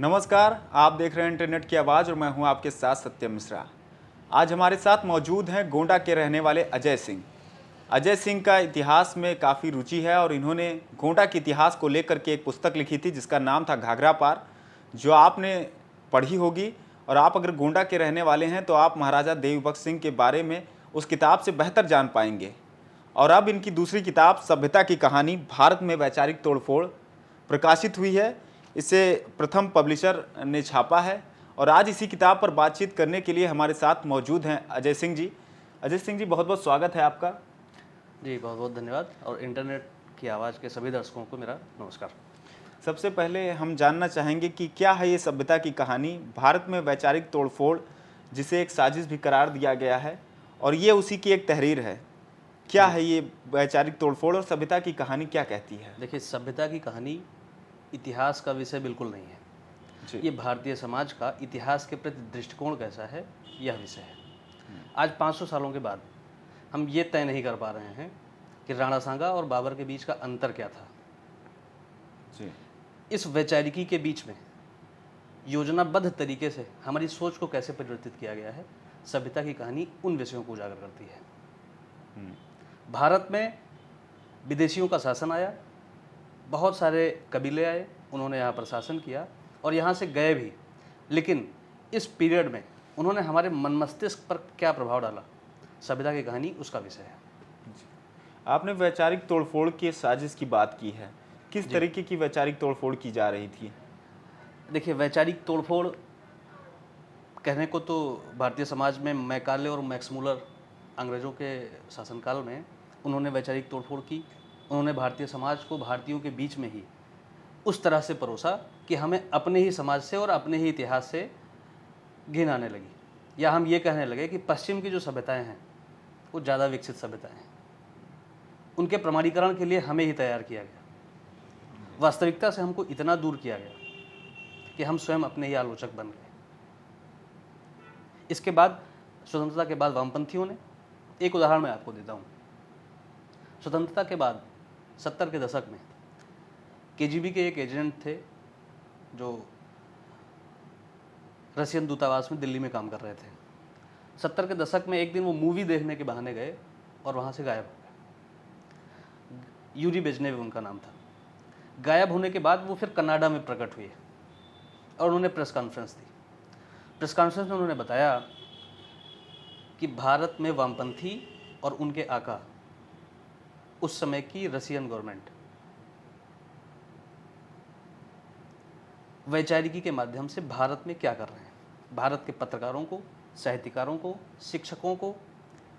नमस्कार, आप देख रहे हैं इंटरनेट की आवाज़ और मैं हूं आपके साथ सत्यम मिश्रा। आज हमारे साथ मौजूद हैं गोंडा के रहने वाले अजय सिंह। अजय सिंह का इतिहास में काफ़ी रुचि है और इन्होंने गोंडा के इतिहास को लेकर के एक पुस्तक लिखी थी जिसका नाम था घाघरा पार, जो आपने पढ़ी होगी। और आप अगर गोंडा के रहने वाले हैं तो आप महाराजा देवीबख्श सिंह के बारे में उस किताब से बेहतर जान पाएंगे। और अब इनकी दूसरी किताब सभ्यता की कहानी भारत में वैचारिक तोड़फोड़ प्रकाशित हुई है। इसे प्रथम पब्लिशर ने छापा है और आज इसी किताब पर बातचीत करने के लिए हमारे साथ मौजूद हैं अजय सिंह जी। अजय सिंह जी, बहुत बहुत स्वागत है आपका। जी बहुत बहुत धन्यवाद और इंटरनेट की आवाज़ के सभी दर्शकों को मेरा नमस्कार। सबसे पहले हम जानना चाहेंगे कि क्या है ये सभ्यता की कहानी, भारत में वैचारिक तोड़फोड़ जिसे एक साजिश भी करार दिया गया है और ये उसी की एक तहरीर है। क्या है ये वैचारिक तोड़फोड़ और सभ्यता की कहानी क्या कहती है? देखिए, सभ्यता की कहानी इतिहास का विषय बिल्कुल नहीं है जी। ये भारतीय समाज का इतिहास के प्रति दृष्टिकोण कैसा है, यह विषय है। आज 500 सालों के बाद हम ये तय नहीं कर पा रहे हैं कि राणा सांगा और बाबर के बीच का अंतर क्या था। जी। इस वैचारिकी के बीच में योजनाबद्ध तरीके से हमारी सोच को कैसे परिवर्तित किया गया है, सभ्यता की कहानी उन विषयों को उजागर करती है। भारत में विदेशियों का शासन आया, बहुत सारे कबीले आए, उन्होंने यहाँ पर शासन किया और यहाँ से गए भी, लेकिन इस पीरियड में उन्होंने हमारे मन मस्तिष्क पर क्या प्रभाव डाला, सभ्यता की कहानी उसका विषय है। आपने वैचारिक तोड़फोड़ की साजिश की बात की है, किस तरीके की वैचारिक तोड़फोड़ की जा रही थी? देखिए, वैचारिक तोड़फोड़ कहने को तो भारतीय समाज में मैकाले और मैक्स मुलर अंग्रेज़ों के शासनकाल में उन्होंने वैचारिक तोड़फोड़ की। उन्होंने भारतीय समाज को भारतीयों के बीच में ही उस तरह से परोसा कि हमें अपने ही समाज से और अपने ही इतिहास से घिन आने लगी, या हम ये कहने लगे कि पश्चिम की जो सभ्यताएं हैं वो ज़्यादा विकसित सभ्यताएं हैं। उनके प्रमाणीकरण के लिए हमें ही तैयार किया गया। वास्तविकता से हमको इतना दूर किया गया कि हम स्वयं अपने ही आलोचक बन गए। इसके बाद स्वतंत्रता के बाद वामपंथियों ने, एक उदाहरण मैं आपको देता हूँ। स्वतंत्रता के बाद 70 के दशक में केजीबी के एक एजेंट थे जो रशियन दूतावास में दिल्ली में काम कर रहे थे। 70 के दशक में एक दिन वो मूवी देखने के बहाने गए और वहाँ से गायब हो गए। यूरी बेजनेव उनका नाम था। गायब होने के बाद वो फिर कनाडा में प्रकट हुए और उन्होंने प्रेस कॉन्फ्रेंस दी। प्रेस कॉन्फ्रेंस में उन्होंने बताया कि भारत में वामपंथी और उनके आका, उस समय की रशियन गवर्नमेंट, वैचारिकी के माध्यम से भारत में क्या कर रहे हैं। भारत के पत्रकारों को, साहित्यकारों को, शिक्षकों को,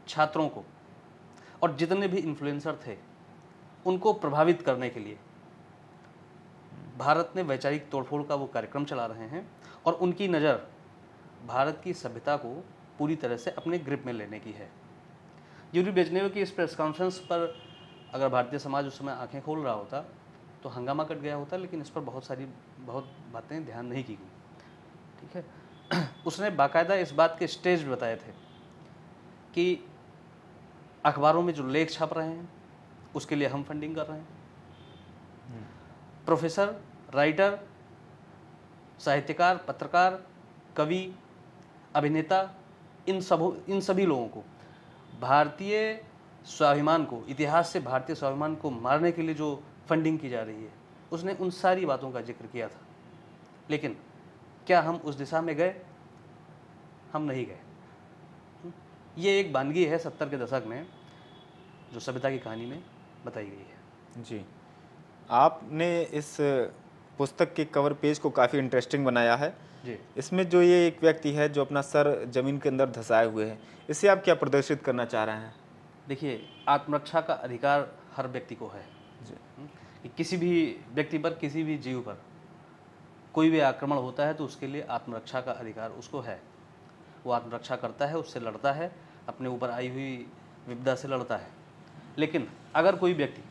छात्रों को और जितने भी इन्फ्लुएंसर थे उनको प्रभावित करने के लिए भारत में वैचारिक तोड़फोड़ का वो कार्यक्रम चला रहे हैं और उनकी नज़र भारत की सभ्यता को पूरी तरह से अपने ग्रिप में लेने की है। यूरी बेजनेव की इस प्रेस कॉन्फ्रेंस पर अगर भारतीय समाज उस समय आंखें खोल रहा होता तो हंगामा कट गया होता, लेकिन इस पर बहुत बातें ध्यान नहीं की गई। ठीक है। उसने बाकायदा इस बात के स्टेज बताए थे कि अखबारों में जो लेख छप रहे हैं उसके लिए हम फंडिंग कर रहे हैं। प्रोफेसर, राइटर, साहित्यकार, पत्रकार, कवि, अभिनेता, इन सभी लोगों को भारतीय स्वाभिमान को, इतिहास से भारतीय स्वाभिमान को मारने के लिए जो फंडिंग की जा रही है, उसने उन सारी बातों का जिक्र किया था। लेकिन क्या हम उस दिशा में गए? हम नहीं गए। ये एक वानगी है 70 के दशक में जो सभ्यता की कहानी में बताई गई है। जी, आपने इस पुस्तक के कवर पेज को काफ़ी इंटरेस्टिंग बनाया है। जी। इसमें जो ये एक व्यक्ति है जो अपना सर जमीन के अंदर धंसाए हुए है, इसे आप क्या प्रदर्शित करना चाह रहे हैं? देखिए, आत्मरक्षा का अधिकार हर व्यक्ति को है। कि किसी भी व्यक्ति पर, किसी भी जीव पर कोई भी आक्रमण होता है तो उसके लिए आत्मरक्षा का अधिकार उसको है। वो आत्मरक्षा करता है, उससे लड़ता है, अपने ऊपर आई हुई विपदा से लड़ता है। लेकिन अगर कोई व्यक्ति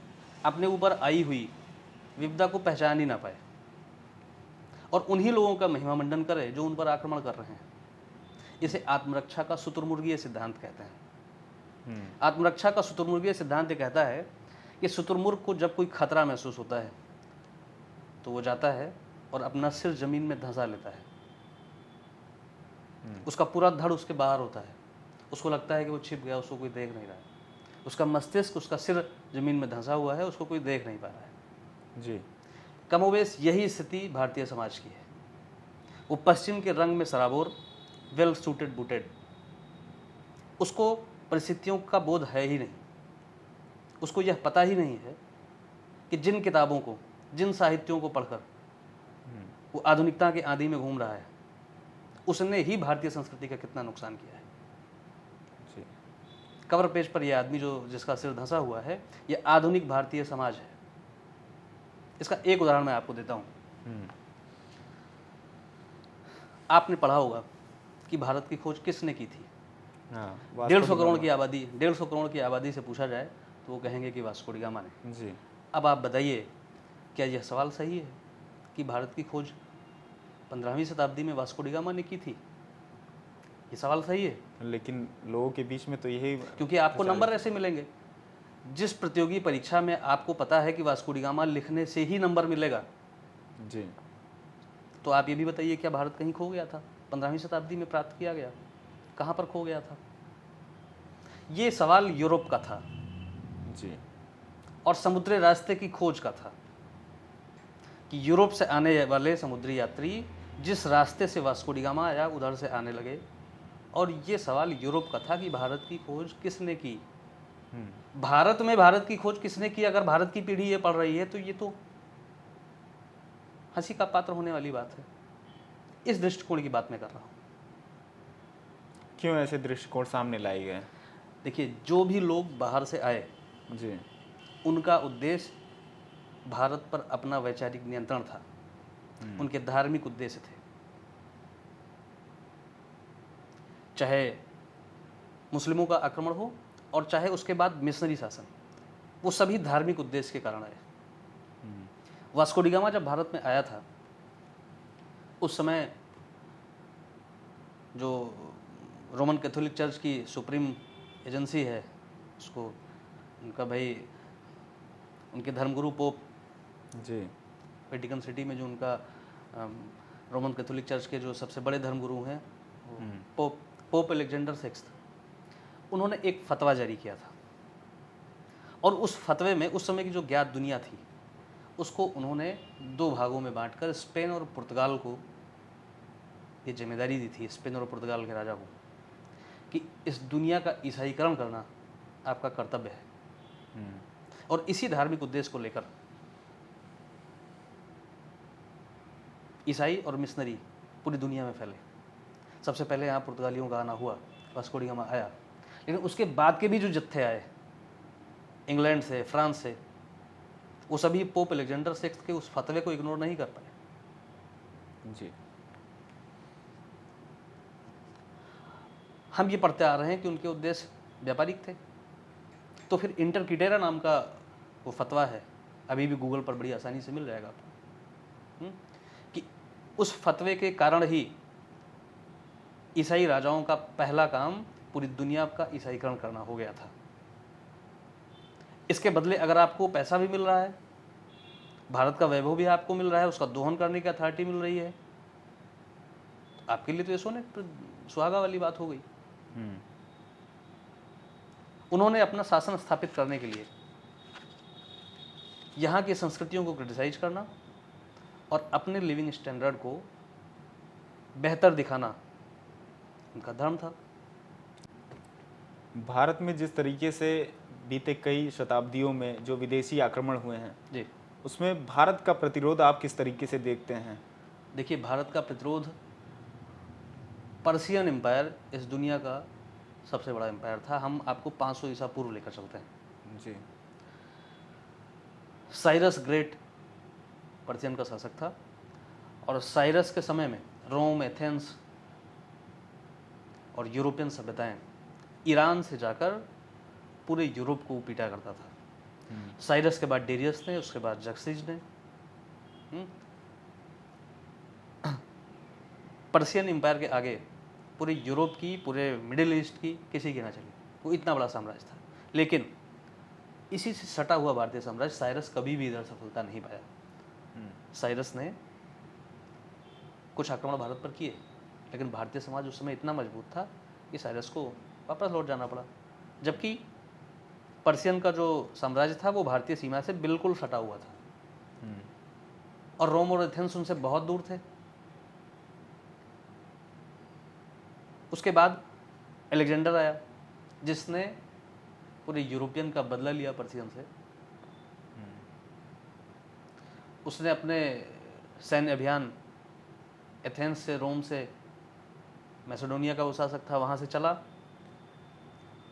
अपने ऊपर आई हुई विपदा को पहचान ही ना पाए और उन्हीं लोगों का महिमा मंडन करे जो उन पर आक्रमण कर रहे हैं, इसे आत्मरक्षा का शुतुरमुर्गीय सिद्धांत कहते हैं। आत्मरक्षा का शुतुरमुर्गीय सिद्धांत ये कहता है कि शुतुरमुर्ग को जब कोई खतरा महसूस होता है तो वो जाता है और अपना सिर जमीन में धंसा लेता है। उसका पूरा धड़ उसके बाहर होता है, उसको लगता है कि वो छिप गया, उसको कोई देख नहीं रहा है। उसका मस्तिष्क, उसका सिर जमीन में धंसा हुआ है, उसको कोई देख नहीं पा रहा है। जी। कमोबेश यही स्थिति भारतीय समाज की है। वो पश्चिम के रंग में सराबोर, वेल सूटेड बूटेड, उसको परिस्थितियों का बोध है ही नहीं। उसको यह पता ही नहीं है कि जिन किताबों को, जिन साहित्यों को पढ़कर वो आधुनिकता के आंधी में घूम रहा है, उसने ही भारतीय संस्कृति का कितना नुकसान किया है। जी। कवर पेज पर यह आदमी जो जिसका सिर धंसा हुआ है, यह आधुनिक भारतीय समाज है। इसका एक उदाहरण मैं आपको देता हूं। आपने पढ़ा होगा कि भारत की खोज किसने की थी? हाँ, 150 करोड़ की आबादी, 150 करोड़ की आबादी से पूछा जाए तो वो कहेंगे कि वास्को डी गामा ने। जी। अब आप बताइए, क्या यह सवाल सही है कि भारत की खोज 15वीं शताब्दी में वास्को डी गामा ने की थी? ये सवाल सही है, लेकिन लोगों के बीच में तो यही, क्योंकि आपको नंबर ऐसे मिलेंगे। जिस प्रतियोगी परीक्षा में आपको पता है कि वास्को डी गामा लिखने से ही नंबर मिलेगा, जी, तो आप ये भी बताइए, क्या भारत कहीं खो गया था? 15वीं शताब्दी में प्राप्त किया गया, कहाँ पर खो गया था? ये सवाल यूरोप का था जी, और समुद्री रास्ते की खोज का था कि यूरोप से आने वाले समुद्री यात्री जिस रास्ते से वास्को डी गामा आया, उधर से आने लगे। और ये सवाल यूरोप का था कि भारत की खोज किसने की। भारत में भारत की खोज किसने की? अगर भारत की पीढ़ी ये पढ़ रही है तो ये तो हंसी का पात्र होने वाली बात है। इस दृष्टिकोण की बात मैं कर रहा हूँ। क्यों ऐसे दृष्टिकोण सामने लाए गए? देखिए, जो भी लोग बाहर से आए, जी, उनका उद्देश्य भारत पर अपना वैचारिक नियंत्रण था, उनके धार्मिक उद्देश्य थे। चाहे मुस्लिमों का आक्रमण हो और चाहे उसके बाद मिशनरी शासन, वो सभी धार्मिक उद्देश्य के कारण आए। वास्को डी गामा जब भारत में आया था, उस समय जो रोमन कैथोलिक चर्च की सुप्रीम एजेंसी है, उसको उनका भाई, उनके धर्मगुरु पोप, जी, वेटिकन सिटी में जो उनका रोमन कैथोलिक चर्च के जो सबसे बड़े धर्मगुरु हैं, पोप अलेक्जेंडर सिक्स्थ, उन्होंने एक फतवा जारी किया था। और उस फतवे में उस समय की जो ज्ञात दुनिया थी, उसको उन्होंने दो भागों में बांटकर स्पेन और पुर्तगाल को ये जिम्मेदारी दी थी, स्पेन और पुर्तगाल के राजा को, कि इस दुनिया का ईसाईकरण करना आपका कर्तव्य है। और इसी धार्मिक उद्देश्य को लेकर ईसाई और मिशनरी पूरी दुनिया में फैले। सबसे पहले यहाँ पुर्तगालियों का आना हुआ, वास्को डी गामा आया, लेकिन उसके बाद के भी जो जत्थे आए इंग्लैंड से, फ्रांस से, वो सभी पोप अलेक्जेंडर सिक्स्थ के उस फतवे को इग्नोर नहीं कर पाए। जी, हम ये पढ़ते आ रहे हैं कि उनके उद्देश्य व्यापारिक थे। तो फिर इंटर क्विटेरा नाम का वो फतवा है, अभी भी गूगल पर बड़ी आसानी से मिल जाएगा आपको, कि उस फतवे के कारण ही ईसाई राजाओं का पहला काम पूरी दुनिया का ईसाईकरण करना हो गया था। इसके बदले अगर आपको पैसा भी मिल रहा है, भारत का वैभव भी आपको मिल रहा है, उसका दोहन करने की अथॉरिटी मिल रही है, आपके लिए तो ये सोने सुहागा वाली बात हो गई। उन्होंने अपना शासन स्थापित करने के लिए यहाँ की संस्कृतियों को क्रिटिसाइज करना और अपने लिविंग स्टैंडर्ड को बेहतर दिखाना उनका धर्म था। भारत में जिस तरीके से बीते कई शताब्दियों में जो विदेशी आक्रमण हुए हैं जी, उसमें भारत का प्रतिरोध आप किस तरीके से देखते हैं? देखिए, भारत का प्रतिरोध, पर्शियन एम्पायर इस दुनिया का सबसे बड़ा एम्पायर था। हम आपको 500 ईसा पूर्व लेकर चलते हैं। जी, साइरस ग्रेट पर्शियन का शासक था, और साइरस के समय में रोम, एथेंस और यूरोपियन सभ्यताएं ईरान से जाकर पूरे यूरोप को पीटा करता था। साइरस के बाद डेरियस ने, उसके बाद जक्सिज ने। पर्शियन एम्पायर के आगे पूरे यूरोप की, पूरे मिडिल ईस्ट की किसी की ना चली। वो इतना बड़ा साम्राज्य था। लेकिन इसी से सटा हुआ भारतीय साम्राज्य, साइरस कभी भी इधर सफलता नहीं पाया। साइरस ने कुछ आक्रमण भारत पर किए, लेकिन भारतीय समाज उस समय इतना मजबूत था कि साइरस को वापस लौट जाना पड़ा। जबकि पर्शियन का जो साम्राज्य था वो भारतीय सीमा से बिल्कुल सटा हुआ था, और रोम और एथेंस उनसे बहुत दूर थे। उसके बाद अलेक्जेंडर आया, जिसने पूरे यूरोपियन का बदला लिया पर्शियन से। उसने अपने सैन्य अभियान एथेंस से, रोम से, मैसेडोनिया का वो शासक था वहाँ से चला,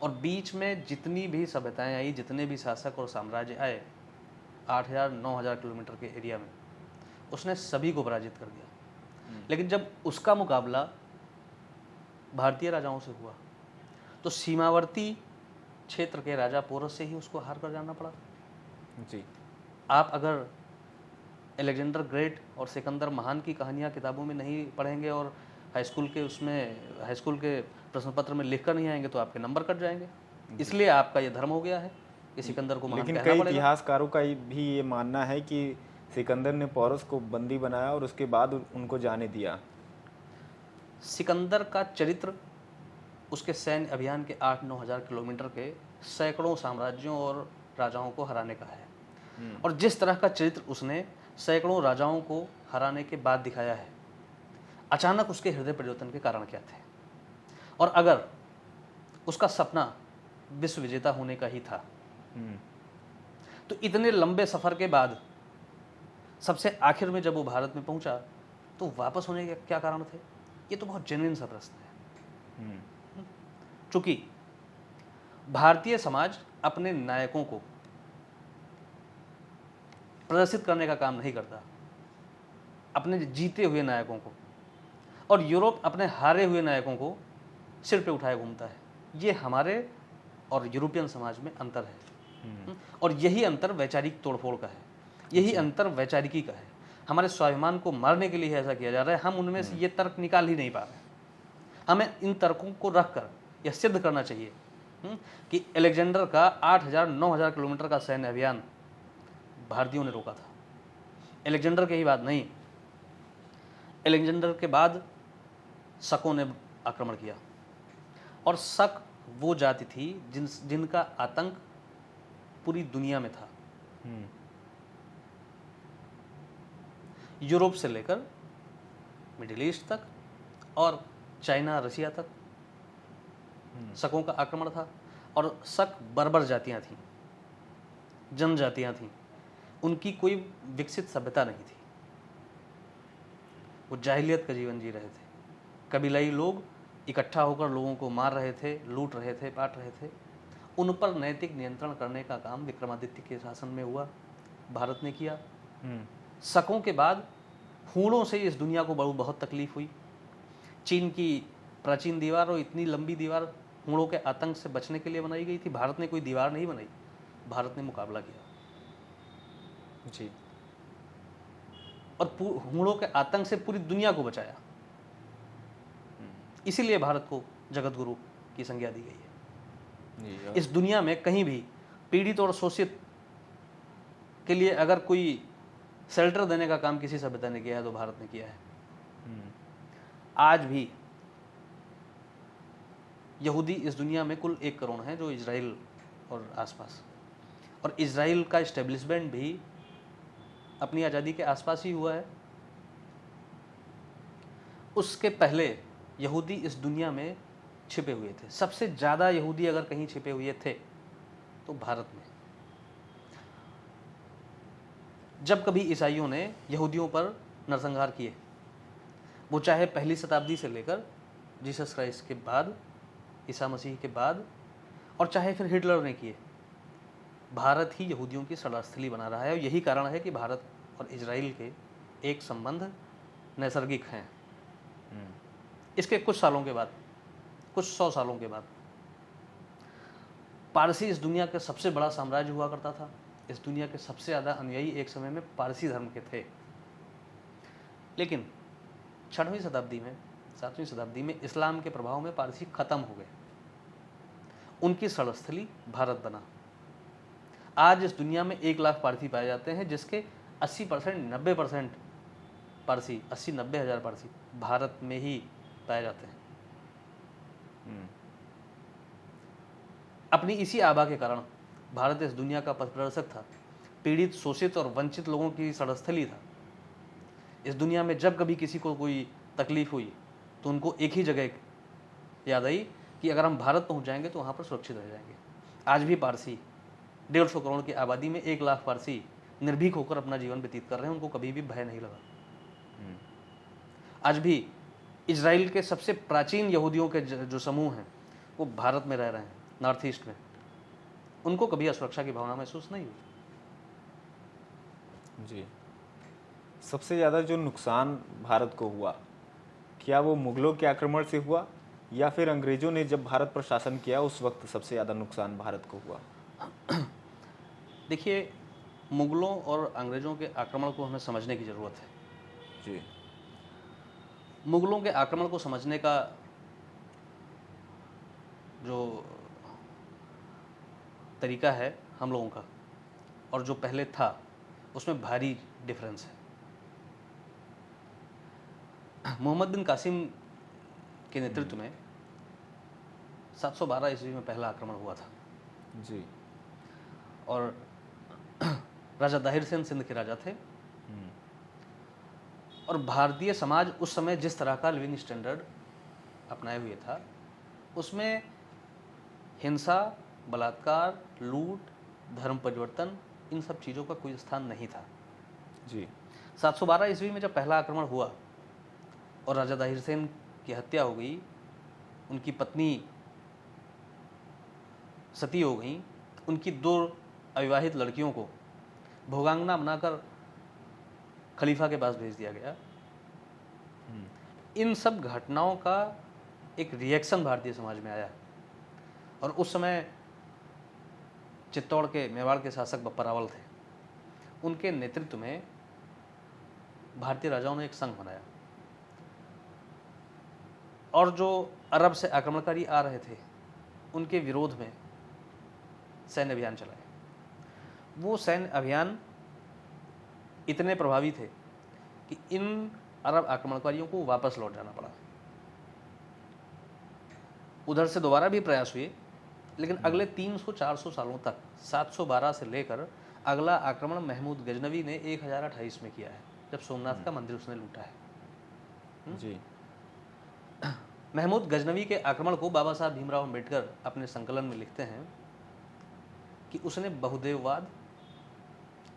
और बीच में जितनी भी सभ्यताएं आई, जितने भी शासक और साम्राज्य आए, 8,000-9,000 किलोमीटर के एरिया में, उसने सभी को पराजित कर दिया। लेकिन जब उसका मुकाबला भारतीय राजाओं से हुआ तो सीमावर्ती क्षेत्र के राजा पोरस से ही उसको हार कर जाना पड़ा। जी। आप अगर अलेक्जेंडर ग्रेट और सिकंदर महान की कहानियाँ किताबों में नहीं पढ़ेंगे और हाई स्कूल के प्रश्न पत्र में लिख कर नहीं आएंगे तो आपके नंबर कट जाएंगे। इसलिए आपका ये धर्म हो गया है कि सिकंदर को महान लेकिन कहना कई पड़ेगा। इतिहासकारों का भी ये मानना है कि सिकंदर ने पोरस को बंदी बनाया और उसके बाद उनको जाने दिया। सिकंदर का चरित्र उसके सैन्य अभियान के 8-9 हज़ार किलोमीटर के सैकड़ों साम्राज्यों और राजाओं को हराने का है, और जिस तरह का चरित्र उसने सैकड़ों राजाओं को हराने के बाद दिखाया है, अचानक उसके हृदय परिवर्तन के कारण क्या थे। और अगर उसका सपना विश्व विजेता होने का ही था तो इतने लंबे सफर के बाद सबसे आखिर में जब वो भारत में पहुंचा तो वापस होने के क्या कारण थे? ये तो बहुत जेन्युइन सा प्रश्न है। चूंकि भारतीय समाज अपने नायकों को प्रदर्शित करने का काम नहीं करता, अपने जीते हुए नायकों को, और यूरोप अपने हारे हुए नायकों को सिर पे उठाए घूमता है। ये हमारे और यूरोपियन समाज में अंतर है, और यही अंतर वैचारिक तोड़फोड़ का है, यही अंतर वैचारिकी का है। हमारे स्वाभिमान को मारने के लिए ऐसा किया जा रहा है। हम उनमें से ये तर्क निकाल ही नहीं पा रहे। हमें इन तर्कों को रखकर यह सिद्ध करना चाहिए कि अलेक्जेंडर का 8,000-9,000 किलोमीटर का सैन्य अभियान भारतीयों ने रोका था। अलेक्जेंडर की ही बात नहीं, अलेक्जेंडर के बाद शकों ने आक्रमण किया, और शक वो जाति थी जिनका आतंक पूरी दुनिया में था। यूरोप से लेकर मिडिल ईस्ट तक और चाइना, रसिया तक शकों का आक्रमण था। और शक बर्बर जातियां थीं, जनजातियां थीं, उनकी कोई विकसित सभ्यता नहीं थी। वो जाहिलियत का जीवन जी रहे थे। कबीलाई लोग इकट्ठा होकर लोगों को मार रहे थे, लूट रहे थे, काट रहे थे। उन पर नैतिक नियंत्रण करने का काम विक्रमादित्य के शासन में हुआ, भारत ने किया। शकों के बाद हूणों से इस दुनिया को बहुत तकलीफ हुई। चीन की प्राचीन दीवार और इतनी लंबी दीवार हूणों के आतंक से बचने के लिए बनाई गई थी। भारत ने कोई दीवार नहीं बनाई, भारत ने मुकाबला किया जी, और हूणों के आतंक से पूरी दुनिया को बचाया। इसीलिए भारत को जगत गुरु की संज्ञा दी गई है। इस दुनिया में कहीं भी पीड़ित और शोषित के लिए अगर कोई शेल्टर देने का काम किसी सभ्यता ने किया है तो भारत ने किया है। आज भी यहूदी इस दुनिया में कुल 1 करोड़ हैं, जो इजराइल और आसपास, और इजराइल का इस्टेब्लिशमेंट भी अपनी आज़ादी के आसपास ही हुआ है। उसके पहले यहूदी इस दुनिया में छिपे हुए थे। सबसे ज़्यादा यहूदी अगर कहीं छिपे हुए थे तो भारत में। जब कभी ईसाइयों ने यहूदियों पर नरसंहार किए, वो चाहे पहली शताब्दी से लेकर जीसस क्राइस्ट के बाद, ईसा मसीह के बाद, और चाहे फिर हिटलर ने किए, भारत ही यहूदियों की शरणास्थली बना रहा है। और यही कारण है कि भारत और इजराइल के एक संबंध नैसर्गिक हैं। इसके कुछ सालों के बाद, कुछ 100 सालों के बाद, पारसी इस दुनिया का सबसे बड़ा साम्राज्य हुआ करता था। इस दुनिया के सबसे ज़्यादा अनुयायी एक समय में पारसी धर्म के थे। लेकिन 6वीं शताब्दी में, 7वीं शताब्दी में इस्लाम के प्रभाव में पारसी खत्म हो गए। उनकी शरणस्थली भारत बना। आज इस दुनिया में 1 लाख पारसी पाए जाते हैं, जिसके 80%, 90% पारसी, 80-90 हज़ार पारसी भारत में ही पाए जाते हैं। अपनी इसी आभा के कारण भारत इस दुनिया का पथ प्रदर्शक था, पीड़ित, शोषित और वंचित लोगों की रणस्थली था। इस दुनिया में जब कभी किसी को कोई तकलीफ हुई तो उनको एक ही जगह याद आई कि अगर हम भारत पहुंच जाएंगे तो वहाँ पर सुरक्षित रह जाएंगे। आज भी पारसी 150 करोड़ की आबादी में 1 लाख पारसी निर्भीक होकर अपना जीवन व्यतीत कर रहे हैं, उनको कभी भी भय नहीं लगा। आज भी इजराइल के सबसे प्राचीन यहूदियों के जो समूह हैं वो भारत में रह रहे हैं, नॉर्थ ईस्ट में, उनको कभी असुरक्षा की भावना महसूस नहीं हुई। जी, सबसे ज़्यादा जो नुकसान भारत को हुआ, क्या वो मुगलों के आक्रमण से हुआ या फिर अंग्रेजों ने जब भारत पर शासन किया उस वक्त सबसे ज़्यादा नुकसान भारत को हुआ? देखिए, मुगलों और अंग्रेजों के आक्रमण को हमें समझने की ज़रूरत है। जी। मुगलों के आक्रमण को समझने का जो तरीका है हम लोगों का और जो पहले था उसमें भारी डिफरेंस है। मोहम्मद बिन कासिम के नेतृत्व में 712 ईस्वी में पहला आक्रमण हुआ था। जी। और राजा दाहिर सेन सिंध के राजा थे। और भारतीय समाज उस समय जिस तरह का लिविंग स्टैंडर्ड अपनाए हुए था उसमें हिंसा, बलात्कार, लूट, धर्म परिवर्तन, इन सब चीज़ों का कोई स्थान नहीं था। जी। 712 ईस्वी में जब पहला आक्रमण हुआ और राजा दाहिर सेन की हत्या हो गई, उनकी पत्नी सती हो गई, उनकी 2 अविवाहित लड़कियों को भोगांगना बनाकर खलीफा के पास भेज दिया गया। इन सब घटनाओं का एक रिएक्शन भारतीय समाज में आया और उस समय चित्तौड़ के, मेवाड़ के शासक बप्पा रावल थे। उनके नेतृत्व में भारतीय राजाओं ने एक संघ बनाया और जो अरब से आक्रमणकारी आ रहे थे उनके विरोध में सैन्य अभियान चलाए। वो सैन्य अभियान इतने प्रभावी थे कि इन अरब आक्रमणकारियों को वापस लौट जाना पड़ा। उधर से दोबारा भी प्रयास हुए, लेकिन अगले 300-400 सालों तक 712 से लेकर अगला आक्रमण महमूद गजनवी ने 1028 में किया है, जब सोमनाथ का मंदिर उसने लूटा है। जी। महमूद गजनवी के आक्रमण को बाबा साहब भीमराव अम्बेडकर अपने संकलन में लिखते हैं कि उसने बहुदेववाद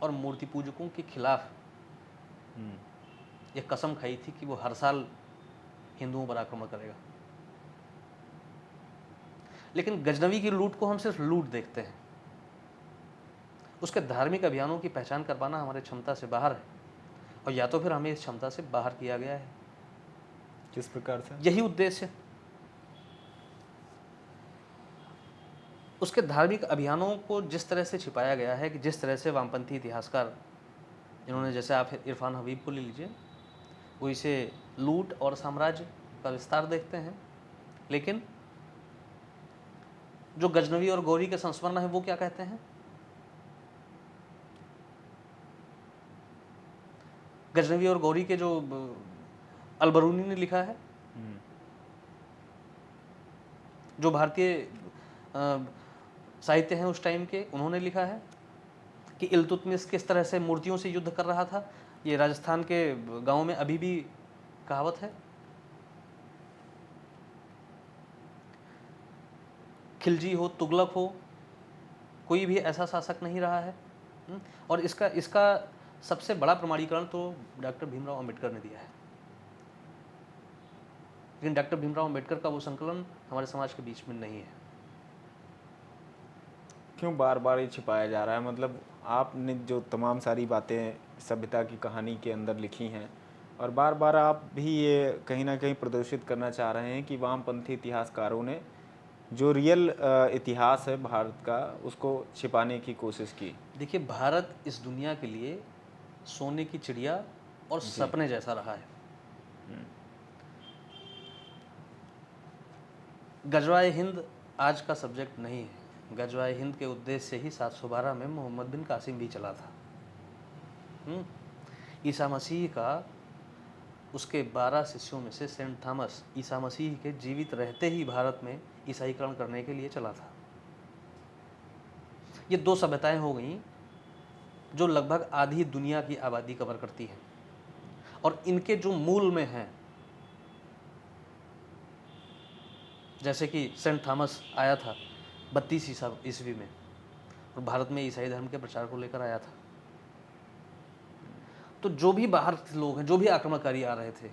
और मूर्ति पूजकों के खिलाफ यह कसम खाई थी कि वो हर साल हिंदुओं पर आक्रमण करेगा। लेकिन गजनवी की लूट को हम सिर्फ लूट देखते हैं, उसके धार्मिक अभियानों की पहचान कर पाना हमारे क्षमता से बाहर है, और या तो फिर हमें इस क्षमता से बाहर किया गया है। किस प्रकार से? यही उद्देश्य, उसके धार्मिक अभियानों को जिस तरह से छिपाया गया है, कि जिस तरह से वामपंथी इतिहासकार इन्होंने, जैसे आप इरफान हबीब को ले लीजिए, वो इसे लूट और साम्राज्य का विस्तार देखते हैं। लेकिन जो गजनवी और गौरी के संस्मरण है वो क्या कहते हैं? गजनवी और गौरी के जो अलबरूनी ने लिखा है, जो भारतीय साहित्य हैं उस टाइम के, उन्होंने लिखा है कि इल्तुतमिश किस तरह से मूर्तियों से युद्ध कर रहा था। ये राजस्थान के गांव में अभी भी कहावत है। खिलजी हो, तुगलक हो, कोई भी ऐसा शासक नहीं रहा है। और इसका सबसे बड़ा प्रमाणीकरण तो डॉक्टर भीमराव अंबेडकर ने दिया है। लेकिन डॉक्टर भीमराव अंबेडकर का वो संकलन हमारे समाज के बीच में नहीं है। क्यों बार बार ये छिपाया जा रहा है? मतलब आपने जो तमाम सारी बातें सभ्यता की कहानी के अंदर लिखी हैं, और बार बार आप भी ये कहीं ना कहीं प्रदर्शित करना चाह रहे हैं कि वामपंथी इतिहासकारों ने जो रियल इतिहास है भारत का, उसको छिपाने की कोशिश की। देखिए, भारत इस दुनिया के लिए सोने की चिड़िया और सपने जैसा रहा है। गजवाए हिंद आज का सब्जेक्ट नहीं है। गजवाए हिंद के उद्देश्य से ही 712 में मोहम्मद बिन कासिम भी चला था। ईसा मसीह का उसके 12 शिष्यों में से सेंट थॉमस ईसा मसीह के जीवित रहते ही भारत में ईसाईकरण करने के लिए चला था। ये दो सभ्यताएं हो गई जो लगभग आधी दुनिया की आबादी कवर करती है, और इनके जो मूल में हैं, जैसे कि सेंट थॉमस आया था 32 ईस्वी में और भारत में ईसाई धर्म के प्रचार को लेकर आया था। तो जो भी बाहर के लोग हैं, जो भी आक्रमणकारी आ रहे थे,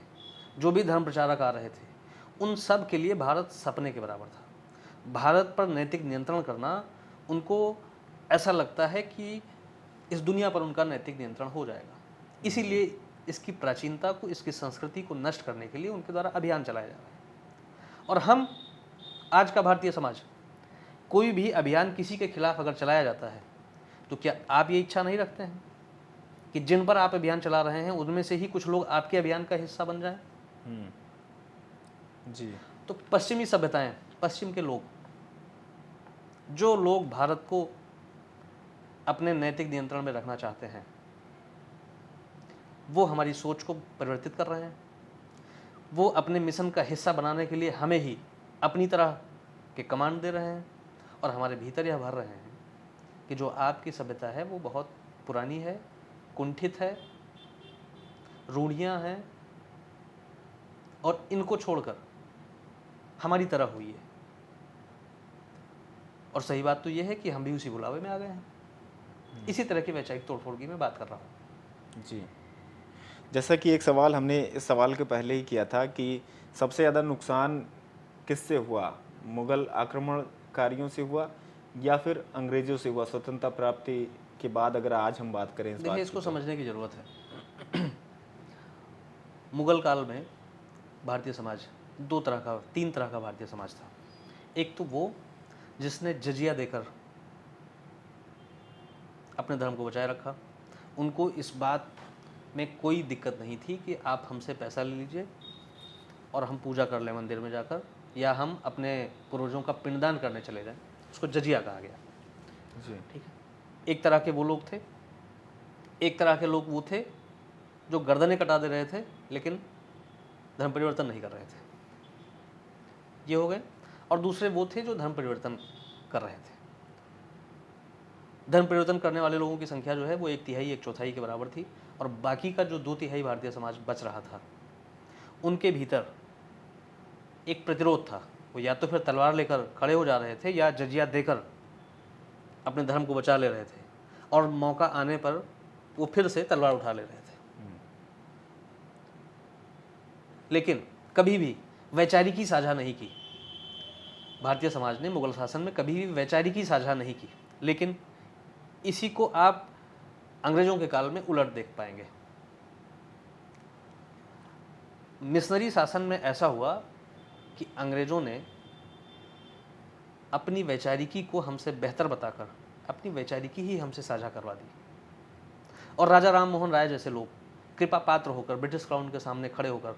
जो भी धर्म प्रचारक आ रहे थे, उन सब के लिए भारत सपने के बराबर था। भारत पर नैतिक नियंत्रण करना, उनको ऐसा लगता है कि इस दुनिया पर उनका नैतिक नियंत्रण हो जाएगा। इसीलिए इसकी प्राचीनता को, इसकी संस्कृति को नष्ट करने के लिए उनके द्वारा अभियान चलाया जा रहा है। और हम, आज का भारतीय समाज, कोई भी अभियान किसी के खिलाफ अगर चलाया जाता है तो क्या आप ये इच्छा नहीं रखते हैं कि जिन पर आप अभियान चला रहे हैं उनमें से ही कुछ लोग आपके अभियान का हिस्सा बन जाएं? जी। तो पश्चिमी सभ्यताएं, पश्चिम के लोग, जो लोग भारत को अपने नैतिक नियंत्रण में रखना चाहते हैं, वो हमारी सोच को परिवर्तित कर रहे हैं। वो अपने मिशन का हिस्सा बनाने के लिए हमें ही अपनी तरह के कमांड दे रहे हैं और हमारे भीतर यह भर रहे हैं कि जो आपकी सभ्यता है वो बहुत पुरानी है, कुंठित है, रूढ़ियाँ हैं, और इनको छोड़कर हमारी तरह हुई है। और सही बात तो यह है कि हम भी उसी बुलावे में आ गए हैं। इसी तरह की वैचारिक तोड़फोड़ की मैं बात कर रहा हूँ। जी, जैसा कि एक सवाल हमने इस सवाल के पहले ही किया था कि सबसे ज़्यादा नुकसान किससे हुआ, मुग़ल आक्रमणकारियों से हुआ या फिर अंग्रेज़ों से हुआ स्वतंत्रता प्राप्ति के बाद? अगर आज हम बात करें इस बात देखिए, की इसको तो समझने की ज़रूरत है। मुग़ल काल में भारतीय समाज तीन तरह का भारतीय समाज था। एक तो वो जिसने जजिया देकर अपने धर्म को बचाए रखा। उनको इस बात में कोई दिक्कत नहीं थी कि आप हमसे पैसा ले लीजिए और हम पूजा कर लें मंदिर में जाकर, या हम अपने पूर्वजों का पिंडदान करने चले जाएं। उसको जजिया कहा गया। जी, ठीक है। एक तरह के वो लोग थे। एक तरह के लोग वो थे जो गर्दनें कटा दे रहे थे लेकिन धर्म परिवर्तन नहीं कर रहे थे, ये हो गए। और दूसरे वो थे जो धर्म परिवर्तन कर रहे थे। धर्म परिवर्तन करने वाले लोगों की संख्या जो है वो 1/3 1/4 के बराबर थी, और बाकी का जो 2/3 भारतीय समाज बच रहा था, उनके भीतर एक प्रतिरोध था। वो या तो फिर तलवार लेकर खड़े हो जा रहे थे या जजिया देकर अपने धर्म को बचा ले रहे थे, और मौका आने पर वो फिर से तलवार उठा ले रहे थे। लेकिन कभी भी वैचारिकी साझा नहीं की। भारतीय समाज ने मुगल शासन में कभी भी वैचारिकी साझा नहीं की। लेकिन इसी को आप अंग्रेजों के काल में उलट देख पाएंगे। मिशनरी शासन में ऐसा हुआ कि अंग्रेजों ने अपनी वैचारिकी को हमसे बेहतर बताकर अपनी वैचारिकी ही हमसे साझा करवा दी, और राजा राम मोहन राय जैसे लोग कृपा पात्र होकर ब्रिटिश क्राउन के सामने खड़े होकर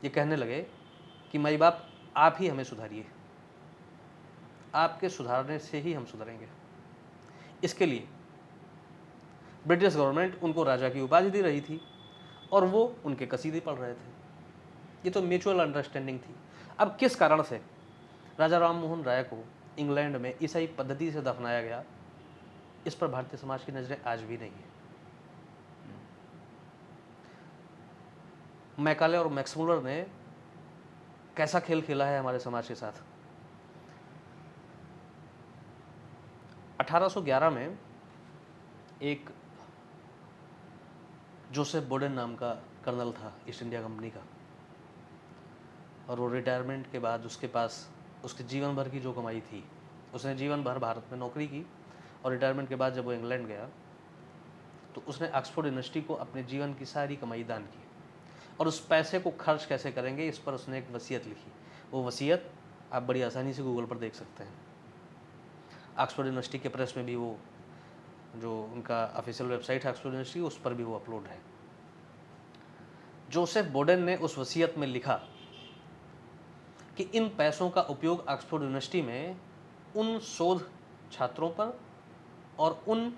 ये कहने लगे कि माई बाप आप ही हमें सुधारिए, आपके सुधारने से ही हम सुधरेंगे। इसके लिए ब्रिटिश गवर्नमेंट उनको राजा की उपाधि दे रही थी और वो उनके कसीदे पढ़ रहे थे। ये तो म्यूचुअल अंडरस्टैंडिंग थी। अब किस कारण से राजा राम मोहन राय को इंग्लैंड में ईसाई पद्धति से दफनाया गया, इस पर भारतीय समाज की नजरें आज भी नहीं है। मैकाले और मैक्समुलर ने कैसा खेल खेला है हमारे समाज के साथ। 1811 में एक जोसेफ बोडेन नाम का कर्नल था ईस्ट इंडिया कंपनी का, और वो रिटायरमेंट के बाद उसके पास उसके जीवन भर की जो कमाई थी, उसने जीवन भर भारत में नौकरी की, और रिटायरमेंट के बाद जब वो इंग्लैंड गया तो उसने ऑक्सफोर्ड यूनिवर्सिटी को अपने जीवन की सारी कमाई दान की, और उस पैसे को खर्च कैसे करेंगे इस पर उसने एक वसीयत लिखी। वो वसीयत आप बड़ी आसानी से गूगल पर देख सकते हैं। ऑक्सफोर्ड यूनिवर्सिटी के प्रेस में भी वो, जो उनका ऑफिशियल वेबसाइट है ऑक्सफोर्ड यूनिवर्सिटी, उस पर भी वो अपलोड है। जोसेफ बोडेन ने उस वसीयत में लिखा कि इन पैसों का उपयोग ऑक्सफोर्ड यूनिवर्सिटी में उन शोध छात्रों पर और उन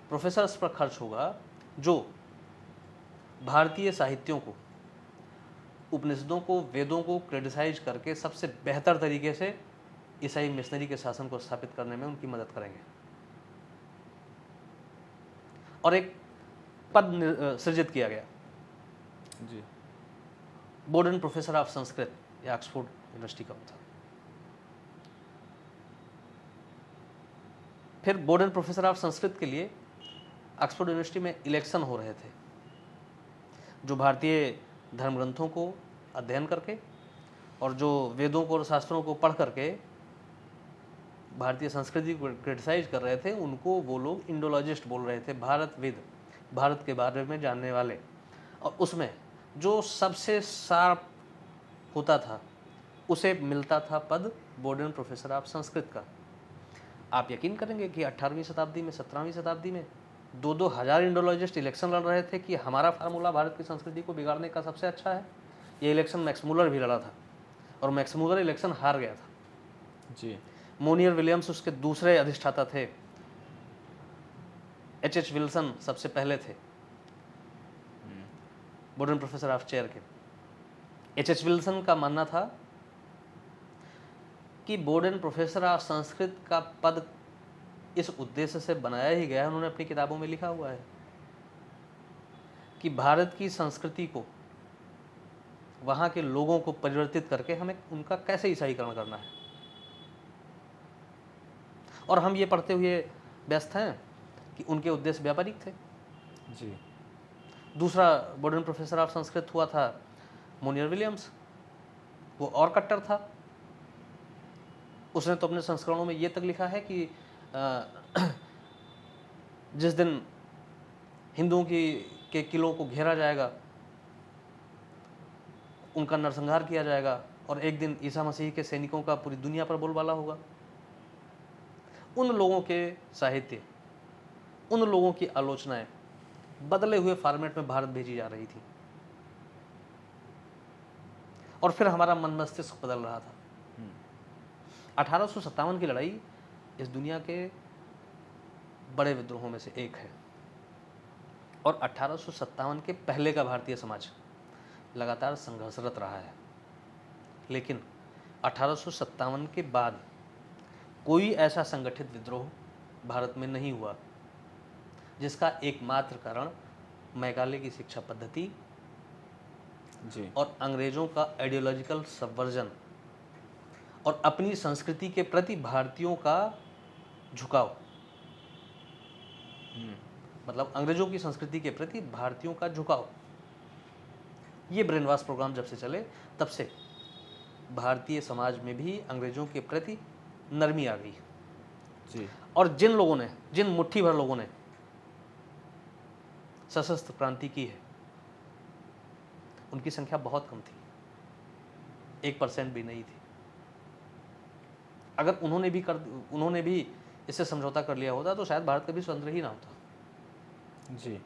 प्रोफेसर्स पर खर्च होगा जो भारतीय साहित्यों को, उपनिषदों को, वेदों को क्रिटिसाइज करके सबसे बेहतर तरीके से ईसाई मिशनरी के शासन को स्थापित करने में उनकी मदद करेंगे। और एक पद सृजित किया गया, जी, बोर्डन प्रोफेसर ऑफ संस्कृत, या ऑक्सफोर्ड यूनिवर्सिटी का था। फिर बोर्डन प्रोफेसर ऑफ संस्कृत के लिए ऑक्सफोर्ड यूनिवर्सिटी में इलेक्शन हो रहे थे, जो भारतीय धर्म ग्रंथों को अध्ययन करके और जो वेदों को और शास्त्रों को पढ़ करके भारतीय संस्कृति को क्रिटिसाइज कर रहे थे, उनको वो लोग इंडोलॉजिस्ट बोल रहे थे, भारतविद, भारत के बारे में जानने वाले। और उसमें जो सबसे शार्प होता था उसे मिलता था पद बोर्डन प्रोफेसर ऑफ संस्कृत का। आप यकीन करेंगे कि 18वीं शताब्दी में, 17वीं शताब्दी में 2-2 हज़ार इंडोलॉजिस्ट इलेक्शन लड़ रहे थे कि हमारा फार्मूला भारत की संस्कृति को बिगाड़ने का सबसे अच्छा है। ये इलेक्शन मैक्स मूलर भी लड़ा था और मैक्स मूलर इलेक्शन हार गया था। जी, मोनियर विलियम्स उसके दूसरे अधिष्ठाता थे, H.H. विल्सन सबसे पहले थे बोर्डन प्रोफेसर ऑफ चेयर के। H.H. विल्सन का मानना था कि बोर्डन प्रोफेसर ऑफ संस्कृत का पद इस उद्देश्य से बनाया ही गया है, उन्होंने अपनी किताबों में लिखा हुआ है कि भारत की संस्कृति को, वहाँ के लोगों को परिवर्तित करके हमें उनका कैसे ईसाईकरण करना है। और हम ये पढ़ते हुए व्यस्त हैं कि उनके उद्देश्य व्यापारिक थे। जी, दूसरा बोर्डन प्रोफेसर ऑफ संस्कृत हुआ था मोनियर विलियम्स, वो और कट्टर था। उसने तो अपने संस्करणों में ये तक लिखा है कि जिस दिन हिंदुओं के किलों को घेरा जाएगा, उनका नरसंहार किया जाएगा और एक दिन ईसा मसीह के सैनिकों का पूरी दुनिया पर बोलबाला होगा। उन लोगों के साहित्य, उन लोगों की आलोचनाएं बदले हुए फॉर्मेट में भारत भेजी जा रही थी और फिर हमारा मन मस्तिष्क बदल रहा था। 1857 की लड़ाई इस दुनिया के बड़े विद्रोहों में से एक है और 1857 के पहले का भारतीय समाज लगातार संघर्षरत रहा है। लेकिन 1857 के बाद कोई ऐसा संगठित विद्रोह भारत में नहीं हुआ जिसका एकमात्र कारण मैकाले की शिक्षा पद्धति जी, और अंग्रेजों का आइडियोलॉजिकल सबवर्जन और अपनी संस्कृति के प्रति भारतीयों का झुकाव, मतलब अंग्रेजों की संस्कृति के प्रति भारतीयों का झुकाव। ये ब्रेनवाश प्रोग्राम जब से चले तब से भारतीय समाज में भी अंग्रेजों के प्रति नरमी आ गई। जी, और जिन मुट्ठी भर लोगों ने सशस्त्र क्रांति की है, उनकी संख्या बहुत कम थी, 1% भी नहीं थी। अगर उन्होंने भी इससे समझौता कर लिया होता तो शायद भारत कभी स्वतंत्र ही ना होता। जी।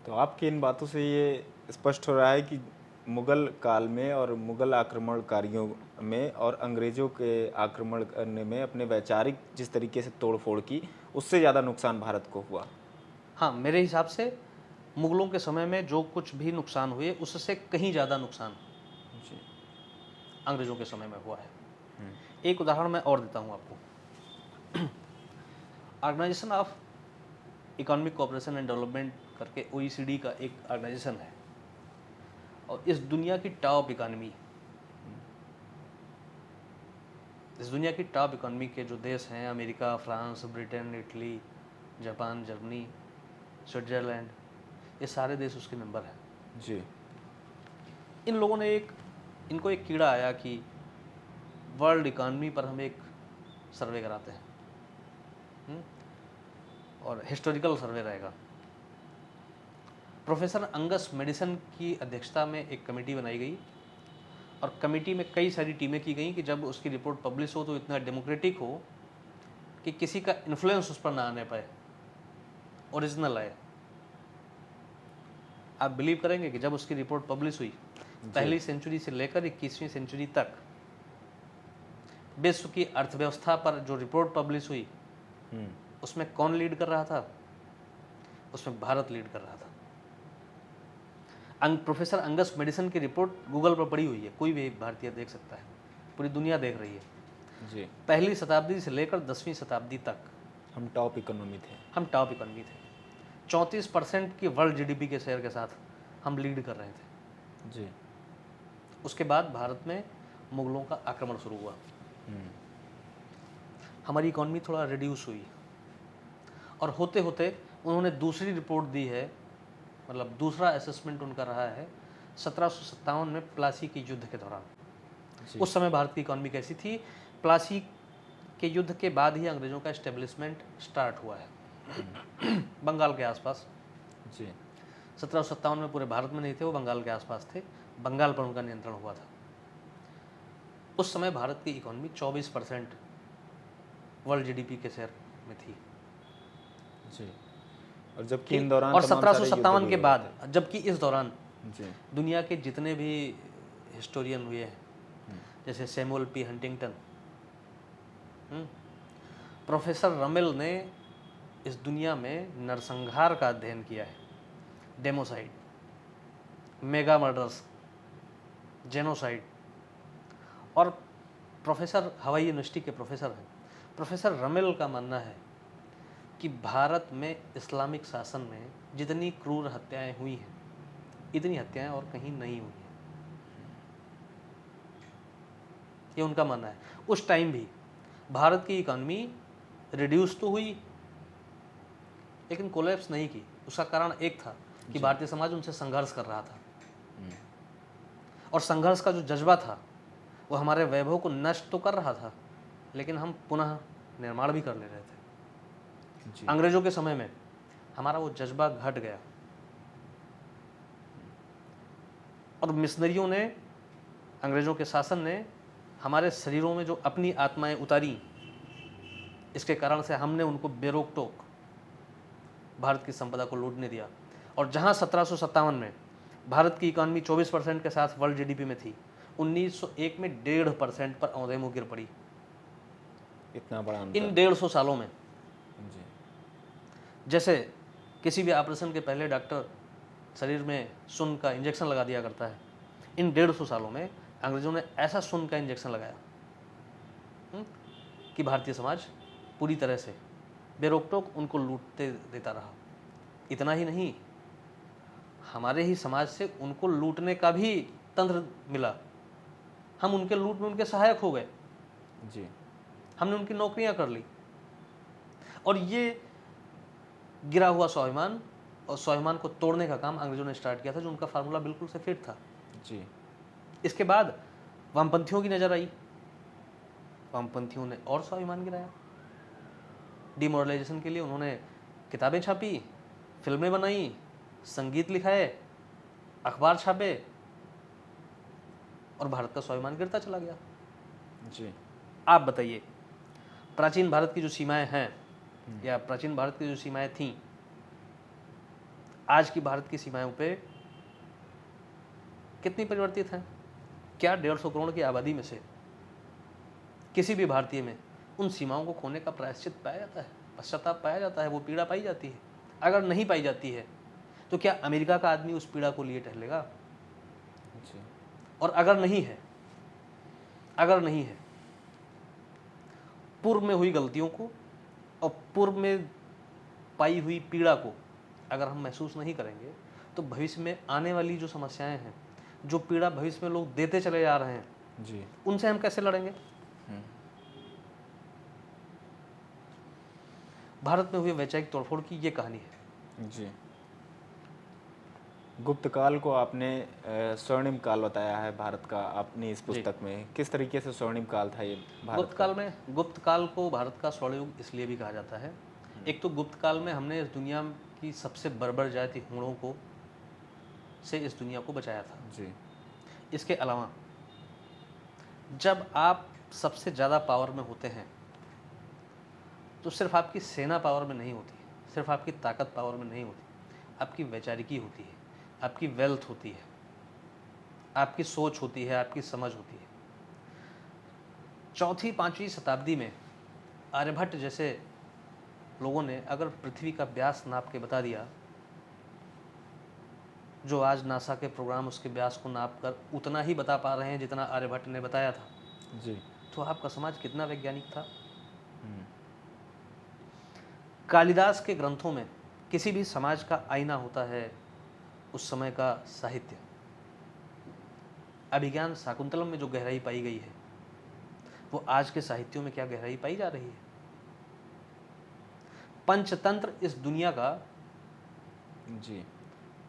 तो आपकी इन बातों से ये स्पष्ट हो रहा है कि मुगल काल में और मुगल आक्रमणकारियों में और अंग्रेजों के आक्रमण करने में अपने वैचारिक जिस तरीके से तोड़फोड़ की, उससे ज़्यादा नुकसान भारत को हुआ। हाँ, मेरे हिसाब से मुगलों के समय में जो कुछ भी नुकसान हुए उससे कहीं ज़्यादा नुकसान जी, अंग्रेजों के समय में हुआ है। एक उदाहरण मैं और देता हूँ आपको। Organisation of Economic Cooperation and Development करके OECD का एक ऑर्गेनाइजेशन है और इस दुनिया की टॉप इकोनॉमी के जो देश हैं, America, France, Britain, Italy, Japan, Germany, Switzerland, ये सारे देश उसके मेंबर हैं। जी, इन लोगों ने इनको एक कीड़ा आया कि वर्ल्ड इकॉनमी पर हम एक सर्वे कराते हैं और हिस्टोरिकल सर्वे रहेगा। प्रोफेसर अंगस मेडिसन की अध्यक्षता में एक कमेटी बनाई गई और कमेटी में कई सारी टीमें की गई कि जब उसकी रिपोर्ट पब्लिश हो तो इतना डेमोक्रेटिक हो कि किसी का इन्फ्लुएंस उस पर ना आने पाए, ओरिजिनल आए। आप बिलीव करेंगे कि जब उसकी रिपोर्ट पब्लिश हुई, पहली सेंचुरी से लेकर 21वीं सेंचुरी तक विश्व की अर्थव्यवस्था पर जो रिपोर्ट पब्लिश हुई उसमें कौन लीड कर रहा था? उसमें भारत लीड कर रहा था। प्रोफेसर अंगस मेडिसन की रिपोर्ट गूगल पर पड़ी हुई है, कोई भी भारतीय देख सकता है, पूरी दुनिया देख रही है। जी। पहली शताब्दी से लेकर 10वीं शताब्दी तक हम टॉप इकोनॉमी थे। हम टॉप इकोनॉमी थे। 34% की वर्ल्ड जीडीपी के शेयर के साथ हम लीड कर रहे थे। जी। उसके बाद भारत में मुगलों का आक्रमण शुरू हुआ, हमारी इकोनॉमी थोड़ा रिड्यूस हुई, और होते होते उन्होंने दूसरी रिपोर्ट दी है, मतलब दूसरा असेसमेंट उनका रहा है 1757 में प्लासी के युद्ध के दौरान। उस समय भारत की इकोनॉमी कैसी थी? प्लासी के युद्ध के बाद ही अंग्रेजों का एस्टेब्लिशमेंट स्टार्ट हुआ है बंगाल के आसपास। जी। 1757 में पूरे भारत में नहीं थे, वो बंगाल के आसपास थे, बंगाल पर उनका नियंत्रण हुआ था। उस समय भारत की इकोनॉमी 24% वर्ल्ड जीडीपी के शेयर में थी। जी। और जबकि इन दौरान और तमाम सारे 1757 युद्ध के भी बाद, हुए थे। जबकि इस दौरान जी। दुनिया के जितने भी हिस्टोरियन हुए हैं, जैसे सैमुअल पी हंटिंगटन, प्रोफेसर रमेल ने इस दुनिया में नरसंहार का अध्ययन किया है, डेमोसाइड, मेगा मर्डर्स, जेनोसाइड। और प्रोफेसर हवाई यूनिवर्सिटी के प्रोफेसर हैं, प्रोफेसर रमेल का मानना है कि भारत में इस्लामिक शासन में जितनी क्रूर हत्याएं हुई हैं, इतनी हत्याएं और कहीं नहीं हुई हैं। ये उनका मानना है। उस टाइम भी भारत की इकोनॉमी रिड्यूस तो हुई, लेकिन कोलैप्स नहीं की। उसका कारण एक था कि भारतीय समाज उनसे संघर्ष कर रहा था, और संघर्ष का जो जज्बा था वो हमारे वैभव को नष्ट तो कर रहा था, लेकिन हम पुनः निर्माण भी कर ले रहे थे। जी। अंग्रेजों के समय में हमारा वो जज्बा घट गया, और मिशनरियों ने, अंग्रेजों के शासन ने हमारे शरीरों में जो अपनी आत्माएं उतारी, इसके कारण से हमने उनको बेरोक टोक भारत की संपदा को लूटने दिया। और जहां 1757 में भारत की इकोनॉमी 24% के साथ वर्ल्ड जीडीपी में थी, 1901 में 1.5% पर औंधे मुंह गिर पड़ी। इतना बड़ा अंतर। इन 150 सालों में, जी। जैसे किसी भी ऑपरेशन के पहले डॉक्टर शरीर में सुन का इंजेक्शन लगा दिया करता है, इन 150 सालों में अंग्रेजों ने ऐसा सुन का इंजेक्शन लगाया कि भारतीय समाज पूरी तरह से बेरोक टोक उनको लूटते देता रहा। इतना ही नहीं, हमारे ही समाज से उनको लूटने का भी तंत्र मिला। हम उनके लूट में उनके सहायक हो गए। जी। हमने उनकी नौकरियां कर ली, और ये गिरा हुआ स्वाभिमान और स्वाभिमान को तोड़ने का काम अंग्रेजों ने स्टार्ट किया था, जो उनका फार्मूला बिल्कुल से फिट था। जी। इसके बाद वामपंथियों की नजर आई, वामपंथियों ने और स्वाभिमान गिराया। डिमोरलाइजेशन के लिए उन्होंने किताबें छापी, फिल्में बनाई, संगीत लिखाए, अखबार छापे, और भारत का स्वाभिमान गिरता चला गया। जी। आप बताइए, प्राचीन भारत की जो सीमाएं हैं, या प्राचीन भारत की जो सीमाएं थीं, आज की भारत की सीमाओं पे कितनी परिवर्तित हैं? क्या 150 करोड़ की आबादी में से किसी भी भारतीय में उन सीमाओं को खोने का प्रायश्चित पाया जाता है, पश्चाताप पाया जाता है, वो पीड़ा पाई जाती है? अगर नहीं पाई जाती है तो क्या अमेरिका का आदमी उस पीड़ा को लिए टहलेगा? जी। और अगर नहीं है, पूर्व में हुई गलतियों को और पूर्व में पाई हुई पीड़ा को अगर हम महसूस नहीं करेंगे, तो भविष्य में आने वाली जो समस्याएं हैं, जो पीड़ा भविष्य में लोग देते चले जा रहे हैं, जी। उनसे हम कैसे लड़ेंगे? भारत में हुई वैचारिक तोड़फोड़ की ये कहानी है। जी। गुप्त काल को आपने स्वर्णिम काल बताया है भारत का अपनी इस पुस्तक में। किस तरीके से स्वर्णिम काल था ये भारत का? गुप्त काल को भारत का स्वर्ण युग इसलिए भी कहा जाता है। एक तो गुप्त काल में हमने इस दुनिया की सबसे बर्बर जाति हूणों को से इस दुनिया को बचाया था। जी। इसके अलावा जब आप सबसे ज़्यादा पावर में होते हैं, तो सिर्फ आपकी सेना पावर में नहीं होती, सिर्फ आपकी ताकत पावर में नहीं होती, आपकी वैचारिकी होती है, आपकी वेल्थ होती है, आपकी सोच होती है, आपकी समझ होती है। 4वीं 5वीं शताब्दी में आर्यभट्ट जैसे लोगों ने अगर पृथ्वी का व्यास नाप के बता दिया, जो आज नासा के प्रोग्राम उसके व्यास को नाप कर उतना ही बता पा रहे हैं जितना आर्यभट्ट ने बताया था, जी। तो आपका समाज कितना वैज्ञानिक था। कालिदास के ग्रंथों में किसी भी समाज का आईना होता है उस समय का साहित्य। अभिज्ञान शाकुंतलम में जो गहराई पाई गई है वो आज के साहित्यों में क्या गहराई पाई जा रही है। पंचतंत्र इस दुनिया का जी।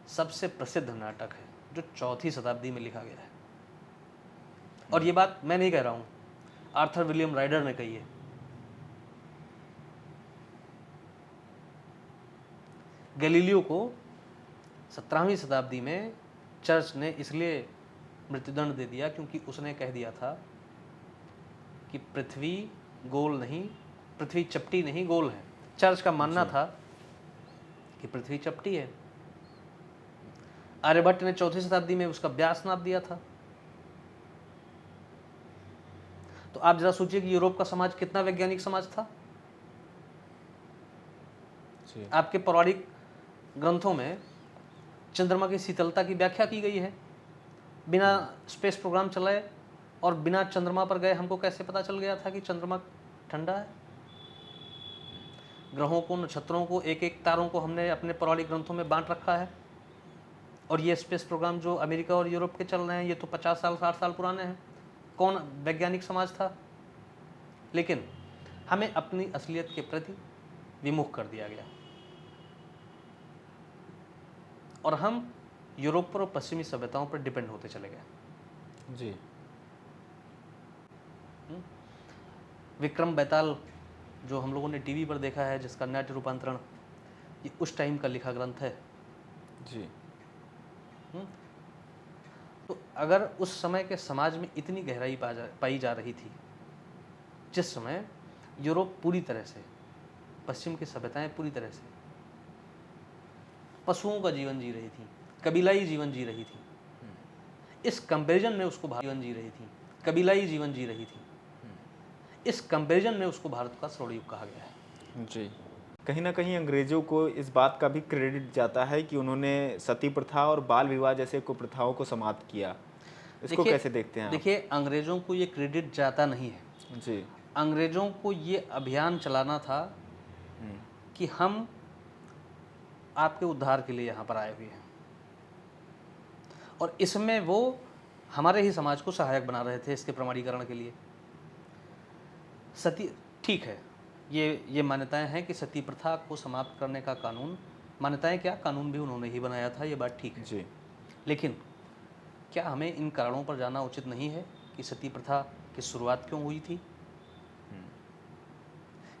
सबसे प्रसिद्ध नाटक है जो 4वीं शताब्दी में लिखा गया है। और ये बात मैं नहीं कह रहा हूं, आर्थर विलियम राइडर ने कही है। गैलीलियो को 17वीं शताब्दी में चर्च ने इसलिए मृत्युदंड दे दिया क्योंकि उसने कह दिया था कि पृथ्वी गोल नहीं, पृथ्वी चपटी नहीं गोल है। चर्च का मानना था कि पृथ्वी चपटी है। आर्यभट्ट ने 4वीं शताब्दी में उसका व्यास नाप दिया था। तो आप जरा सोचिए कि यूरोप का समाज कितना वैज्ञानिक समाज था। आपके पौराणिक ग्रंथों में चंद्रमा की शीतलता की व्याख्या की गई है। बिना स्पेस प्रोग्राम चलाए और बिना चंद्रमा पर गए हमको कैसे पता चल गया था कि चंद्रमा ठंडा है। ग्रहों को, नक्षत्रों को, एक एक तारों को हमने अपने पौराणिक ग्रंथों में बांट रखा है। और ये स्पेस प्रोग्राम जो अमेरिका और यूरोप के चल रहे हैं ये तो 50 साल 60 साल पुराने हैं। कौन वैज्ञानिक समाज था? लेकिन हमें अपनी असलियत के प्रति विमुख कर दिया गया और हम यूरोप पर और पश्चिमी सभ्यताओं पर डिपेंड होते चले गए। जी। विक्रम बेताल जो हम लोगों ने टीवी पर देखा है, जिसका नाट्य रूपांतरण, ये उस टाइम का लिखा ग्रंथ है। जी। तो अगर उस समय के समाज में इतनी गहराई पाई जा रही थी, जिस समय यूरोप पूरी तरह से, पश्चिम की सभ्यताएं पूरी तरह से पशुओं का जीवन जी रही थी, कबीलाई जीवन जी रही थी, इस कंपैरिजन में उसको जीवन जी रही थी, कबीलाई जीवन जी रही थी, इस कंपैरिजन में उसको भारत का स्वर्ण युग कहा गया है। जी। कहीं ना कहीं अंग्रेजों को इस बात का भी क्रेडिट जाता है कि उन्होंने सती प्रथा और बाल विवाह जैसे कुप्रथाओं को समाप्त किया। इसको कैसे देखते हैं आप? देखिए, अंग्रेजों को ये क्रेडिट जाता नहीं है जी। अंग्रेजों को ये अभियान चलाना था कि हम आपके उद्धार के लिए यहाँ पर आए हुए हैं, और इसमें वो हमारे ही समाज को सहायक बना रहे थे इसके प्रमाणीकरण के लिए। सती, ठीक है, ये मान्यताएं हैं कि सती प्रथा को समाप्त करने का कानून, मान्यताएं क्या, कानून भी उन्होंने ही बनाया था, ये बात ठीक है जी। लेकिन क्या हमें इन कारणों पर जाना उचित नहीं है कि सती प्रथा की शुरुआत क्यों हुई थी?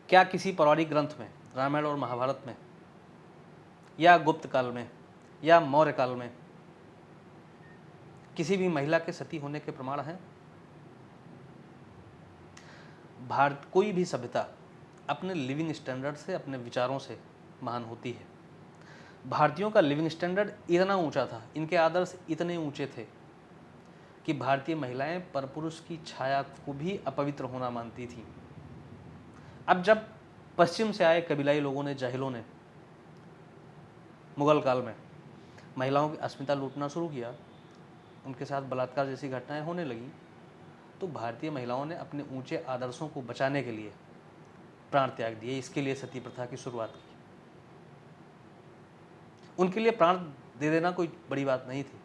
क्या किसी पौराणिक ग्रंथ में, रामायण और महाभारत में, या गुप्त काल में, या मौर्य काल में किसी भी महिला के सती होने के प्रमाण हैं? भारत, कोई भी सभ्यता अपने लिविंग स्टैंडर्ड से, अपने विचारों से महान होती है। भारतीयों का लिविंग स्टैंडर्ड इतना ऊंचा था, इनके आदर्श इतने ऊंचे थे कि भारतीय महिलाएं परपुरुष की छाया को भी अपवित्र होना मानती थीं। अब जब पश्चिम से आए कबीलाई लोगों ने, जाहिलों ने मुगल काल में महिलाओं की अस्मिता लूटना शुरू किया, उनके साथ बलात्कार जैसी घटनाएं होने लगी, तो भारतीय महिलाओं ने अपने ऊंचे आदर्शों को बचाने के लिए प्राण त्याग दिए। इसके लिए सती प्रथा की शुरुआत की। उनके लिए प्राण दे देना कोई बड़ी बात नहीं थी,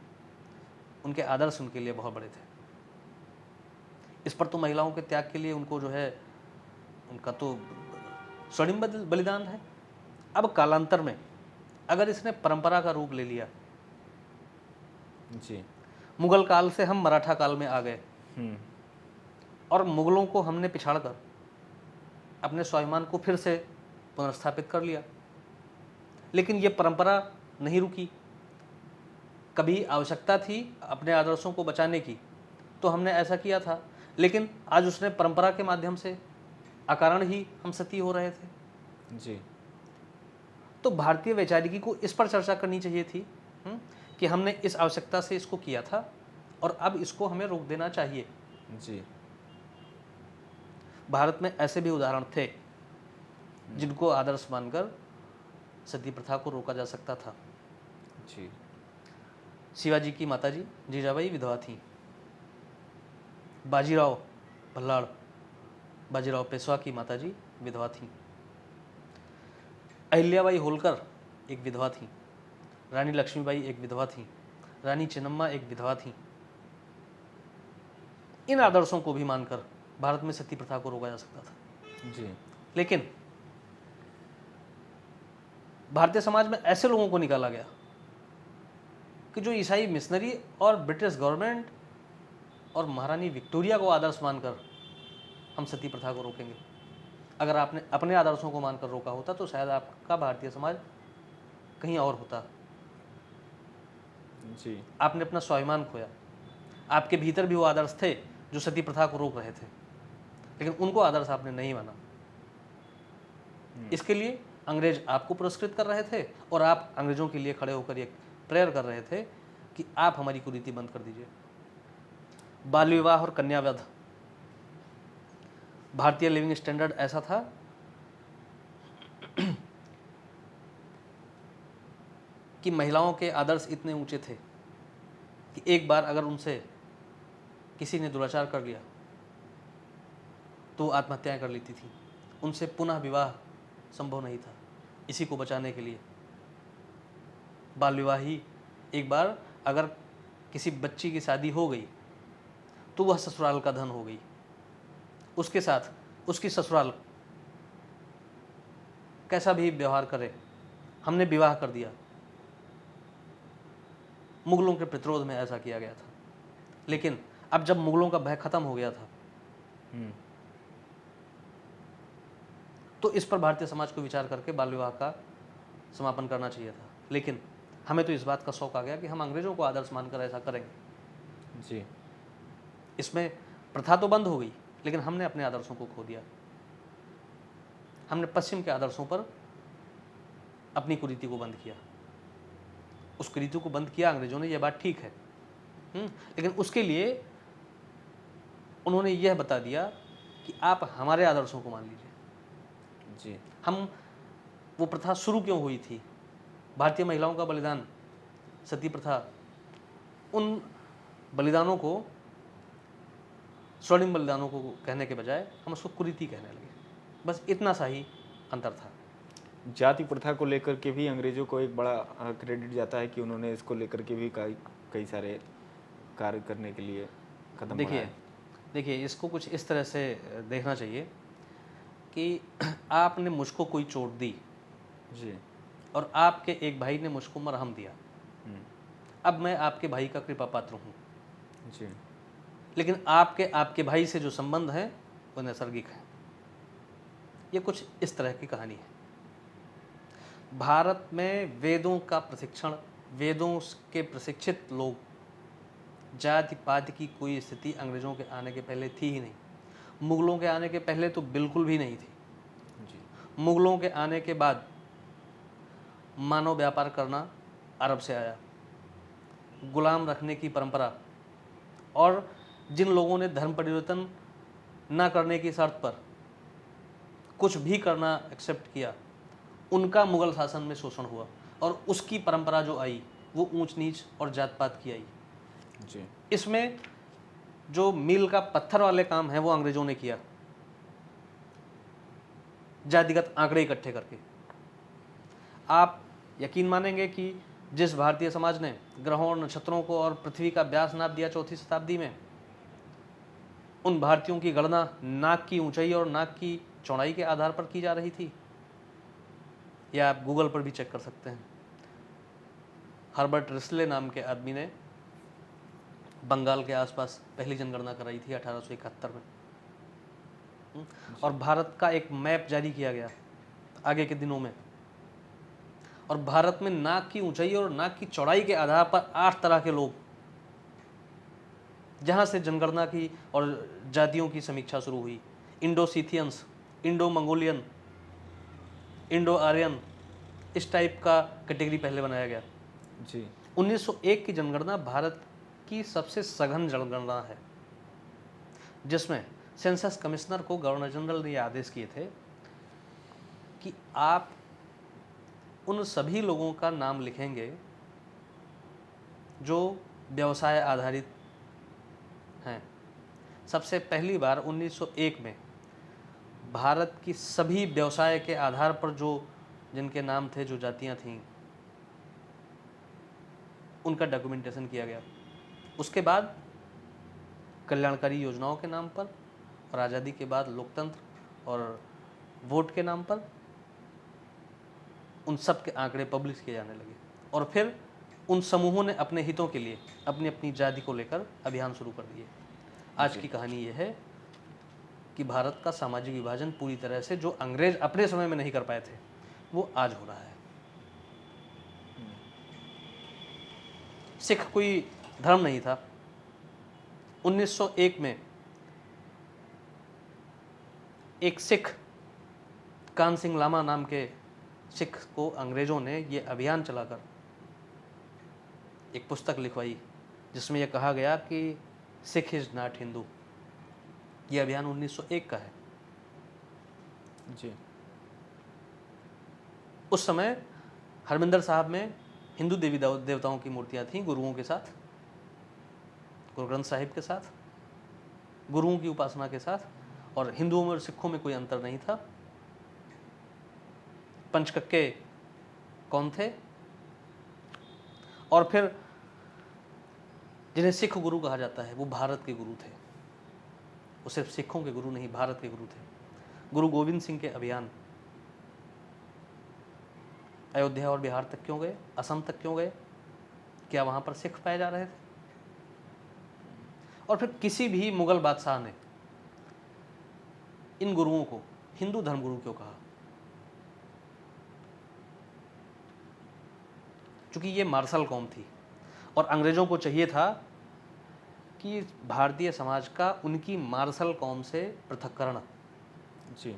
उनके आदर्श उनके लिए बहुत बड़े थे। इस पर तो महिलाओं के त्याग के लिए उनको जो है, उनका तो स्वर्णिम बलिदान है। अब कालांतर में अगर इसने परंपरा का रूप ले लिया, जी, मुगल काल से हम मराठा काल में आ गए और मुगलों को हमने पिछाड़कर अपने स्वाभिमान को फिर से पुनर्स्थापित कर लिया, लेकिन ये परंपरा नहीं रुकी। कभी आवश्यकता थी अपने आदर्शों को बचाने की तो हमने ऐसा किया था, लेकिन आज उसने परंपरा के माध्यम से अकारण ही हम सती हो रहे थे। जी। तो भारतीय वैचारिकी को इस पर चर्चा करनी चाहिए थी कि हमने इस आवश्यकता से इसको किया था और अब इसको हमें रोक देना चाहिए। जी। भारत में ऐसे भी उदाहरण थे जिनको आदर्श मानकर सती प्रथा को रोका जा सकता था। जी। शिवाजी की माताजी जीजाबाई विधवा थीं। बाजीराव भल्लाड़, बाजीराव पेशवा की माताजी विधवा थीं। अहिल्याबाई होलकर एक विधवा थीं। रानी लक्ष्मीबाई एक विधवा थीं। रानी चिन्नम्मा एक विधवा थीं। इन आदर्शों को भी मानकर भारत में सती प्रथा को रोका जा सकता था। जी। लेकिन भारतीय समाज में ऐसे लोगों को निकाला गया कि जो ईसाई मिशनरी और ब्रिटिश गवर्नमेंट और महारानी विक्टोरिया को आदर्श मानकर हम सती प्रथा को रोकेंगे। अगर आपने अपने आदर्शों को मानकर रोका होता तो शायद आपका भारतीय समाज कहीं और होता। जी। आपने अपना स्वाभिमान खोया। आपके भीतर भी वो आदर्श थे जो सती प्रथा को रोक रहे थे, लेकिन उनको आदर्श आपने नहीं माना। इसके लिए अंग्रेज आपको पुरस्कृत कर रहे थे और आप अंग्रेजों के लिए खड़े होकर एक प्रेयर कर रहे थे कि आप हमारी कुरीति बंद कर दीजिए। बाल विवाह और कन्यावध, भारतीय लिविंग स्टैंडर्ड ऐसा था कि महिलाओं के आदर्श इतने ऊंचे थे कि एक बार अगर उनसे किसी ने दुराचार कर लिया तो आत्महत्याएं कर लेती थी। उनसे पुनः विवाह संभव नहीं था। इसी को बचाने के लिए बाल विवाह ही, एक बार अगर किसी बच्ची की शादी हो गई तो वह ससुराल का धन हो गई। उसके साथ उसकी ससुराल कैसा भी व्यवहार करे, हमने विवाह कर दिया। मुगलों के प्रतिरोध में ऐसा किया गया था, लेकिन अब जब मुगलों का भय खत्म हो गया था तो इस पर भारतीय समाज को विचार करके बाल विवाह का समापन करना चाहिए था। लेकिन हमें तो इस बात का शौक आ गया कि हम अंग्रेजों को आदर्श मानकर ऐसा करेंगे। जी। इसमें प्रथा तो बंद हो गई, लेकिन हमने अपने आदर्शों को खो दिया। हमने पश्चिम के आदर्शों पर अपनी कुरीति को बंद किया। उस कुरीति को बंद किया अंग्रेजों ने, यह बात ठीक है। लेकिन उसके लिए उन्होंने यह बता दिया कि आप हमारे आदर्शों को मान लीजिए। जी। हम, वो प्रथा शुरू क्यों हुई थी? भारतीय महिलाओं का बलिदान, सती प्रथा, उन बलिदानों को, स्वर्णिम बलिदानों को कहने के बजाय हम उसको कुरीति कहने लगे। बस इतना सा ही अंतर था। जाति प्रथा को लेकर के भी अंग्रेजों को एक बड़ा क्रेडिट जाता है कि उन्होंने इसको लेकर के भी कई सारे कार्य करने के लिए कदम बढ़ाए। देखिए, इसको कुछ इस तरह से देखना चाहिए कि आपने मुझको कोई चोट दी जी, और आपके एक भाई ने मुझको मरहम दिया। अब मैं आपके भाई का कृपा पात्र हूँ जी। लेकिन आपके भाई से जो संबंध है वो नैसर्गिक है। ये कुछ इस तरह की कहानी है। भारत में वेदों का प्रशिक्षण, वेदों के प्रशिक्षित लोग, जाति पाति की कोई स्थिति अंग्रेजों के आने के पहले थी ही नहीं। मुगलों के आने के पहले तो बिल्कुल भी नहीं थी। जी। मुगलों के आने के बाद मानव व्यापार करना अरब से आया, गुलाम रखने की परंपरा, और जिन लोगों ने धर्म परिवर्तन न करने की शर्त पर कुछ भी करना एक्सेप्ट किया, उनका मुगल शासन में शोषण हुआ और उसकी परंपरा जो आई वो ऊंच नीच और जात पात की आई। जी। इसमें जो मील का पत्थर वाले काम है वो अंग्रेजों ने किया, जातिगत आंकड़े इकट्ठे करके। आप यकीन मानेंगे कि जिस भारतीय समाज ने ग्रहों और नक्षत्रों को और पृथ्वी का व्यास नाप दिया 4वीं शताब्दी में, उन भारतीयों की गणना नाक की ऊंचाई और नाक की चौड़ाई के आधार पर की जा रही थी। या आप गूगल पर भी चेक कर सकते हैं। हर्बर्ट रिस्ले नाम के आदमी ने बंगाल के आसपास पहली जनगणना कराई थी 1871 में। और भारत का एक मैप जारी किया गया आगे के दिनों में, और भारत में नाक की ऊंचाई और नाक की चौड़ाई के आधार पर 8 तरह के लोग, जहां से जनगणना की और जातियों की समीक्षा शुरू हुई। इंडोसिथियंस, इंडो मंगोलियन, इंडो आर्यन, इस टाइप का कैटेगरी पहले बनाया गया। जी। 1901 की जनगणना भारत की सबसे सघन जनगणना है, जिसमें सेंसस कमिश्नर को गवर्नर जनरल ने यह आदेश किए थे कि आप उन सभी लोगों का नाम लिखेंगे जो व्यवसाय आधारित हैं। सबसे पहली बार 1901 में भारत की सभी व्यवसाय के आधार पर जो जिनके नाम थे, जो जातियां थीं, उनका डॉक्यूमेंटेशन किया गया। उसके बाद कल्याणकारी योजनाओं के नाम पर और आज़ादी के बाद लोकतंत्र और वोट के नाम पर उन सब के आंकड़े पब्लिश किए जाने लगे और फिर उन समूहों ने अपने हितों के लिए अपनी अपनी जाति को लेकर अभियान शुरू कर दिए। आज की कहानी यह है कि भारत का सामाजिक विभाजन पूरी तरह से, जो अंग्रेज अपने समय में नहीं कर पाए थे, वो आज हो रहा है। सिख कोई धर्म नहीं था। 1901 में एक सिख, कान सिंह लामा नाम के सिख को अंग्रेजों ने ये अभियान चलाकर एक पुस्तक लिखवाई, जिसमें यह कहा गया कि सिख इज नॉट हिंदू। यह अभियान 1901 का है जी। उस समय हरमिंदर साहब में हिंदू देवी देवताओं की मूर्तियां थीं, गुरुओं के साथ, गुरु ग्रंथ साहिब के साथ, गुरुओं की उपासना के साथ, और हिंदुओं में और सिखों में कोई अंतर नहीं था। पंचकक्के कौन थे? और फिर जिन्हें सिख गुरु कहा जाता है, वो भारत के गुरु थे। वो सिर्फ सिखों के गुरु नहीं, भारत के गुरु थे। गुरु गोविंद सिंह के अभियान अयोध्या और बिहार तक क्यों गए, असम तक क्यों गए? क्या वहां पर सिख पाए जा रहे थे? और फिर किसी भी मुगल बादशाह ने इन गुरुओं को हिंदू धर्मगुरु क्यों कहा? क्योंकि ये मार्शल कौम थी और अंग्रेजों को चाहिए था कि भारतीय समाज का उनकी मार्शल कौम से पृथक्करण। जी।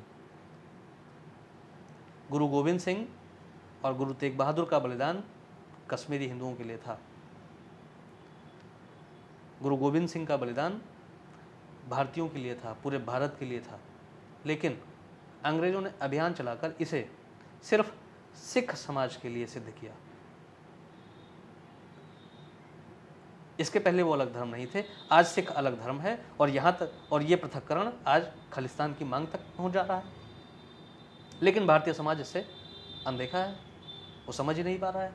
गुरु गोविंद सिंह और गुरु तेग बहादुर का बलिदान कश्मीरी हिंदुओं के लिए था। गुरु गोविंद सिंह का बलिदान भारतीयों के लिए था, पूरे भारत के लिए था। लेकिन अंग्रेजों ने अभियान चलाकर इसे सिर्फ सिख समाज के लिए सिद्ध किया। इसके पहले वो अलग धर्म नहीं थे। आज सिख अलग धर्म है और यहाँ तक, और ये पृथक्करण आज खालिस्तान की मांग तक पहुँच जा रहा है। लेकिन भारतीय समाज इससे अनदेखा है, वो समझ ही नहीं पा रहा है।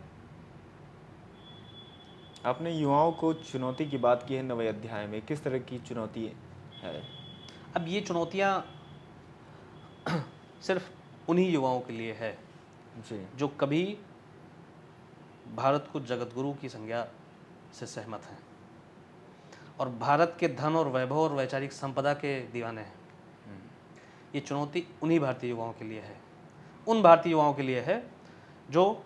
आपने युवाओं को चुनौती की बात की है नवे अध्याय में, किस तरह की चुनौती है? अब ये चुनौतियाँ सिर्फ उन्हीं युवाओं के लिए है जी। जो कभी भारत को जगतगुरु की संज्ञा से सहमत हैं और भारत के धन और वैभव और वैचारिक संपदा के दीवाने हैं। ये चुनौती उन्हीं भारतीय युवाओं के लिए है, उन भारतीय युवाओं के लिए है जो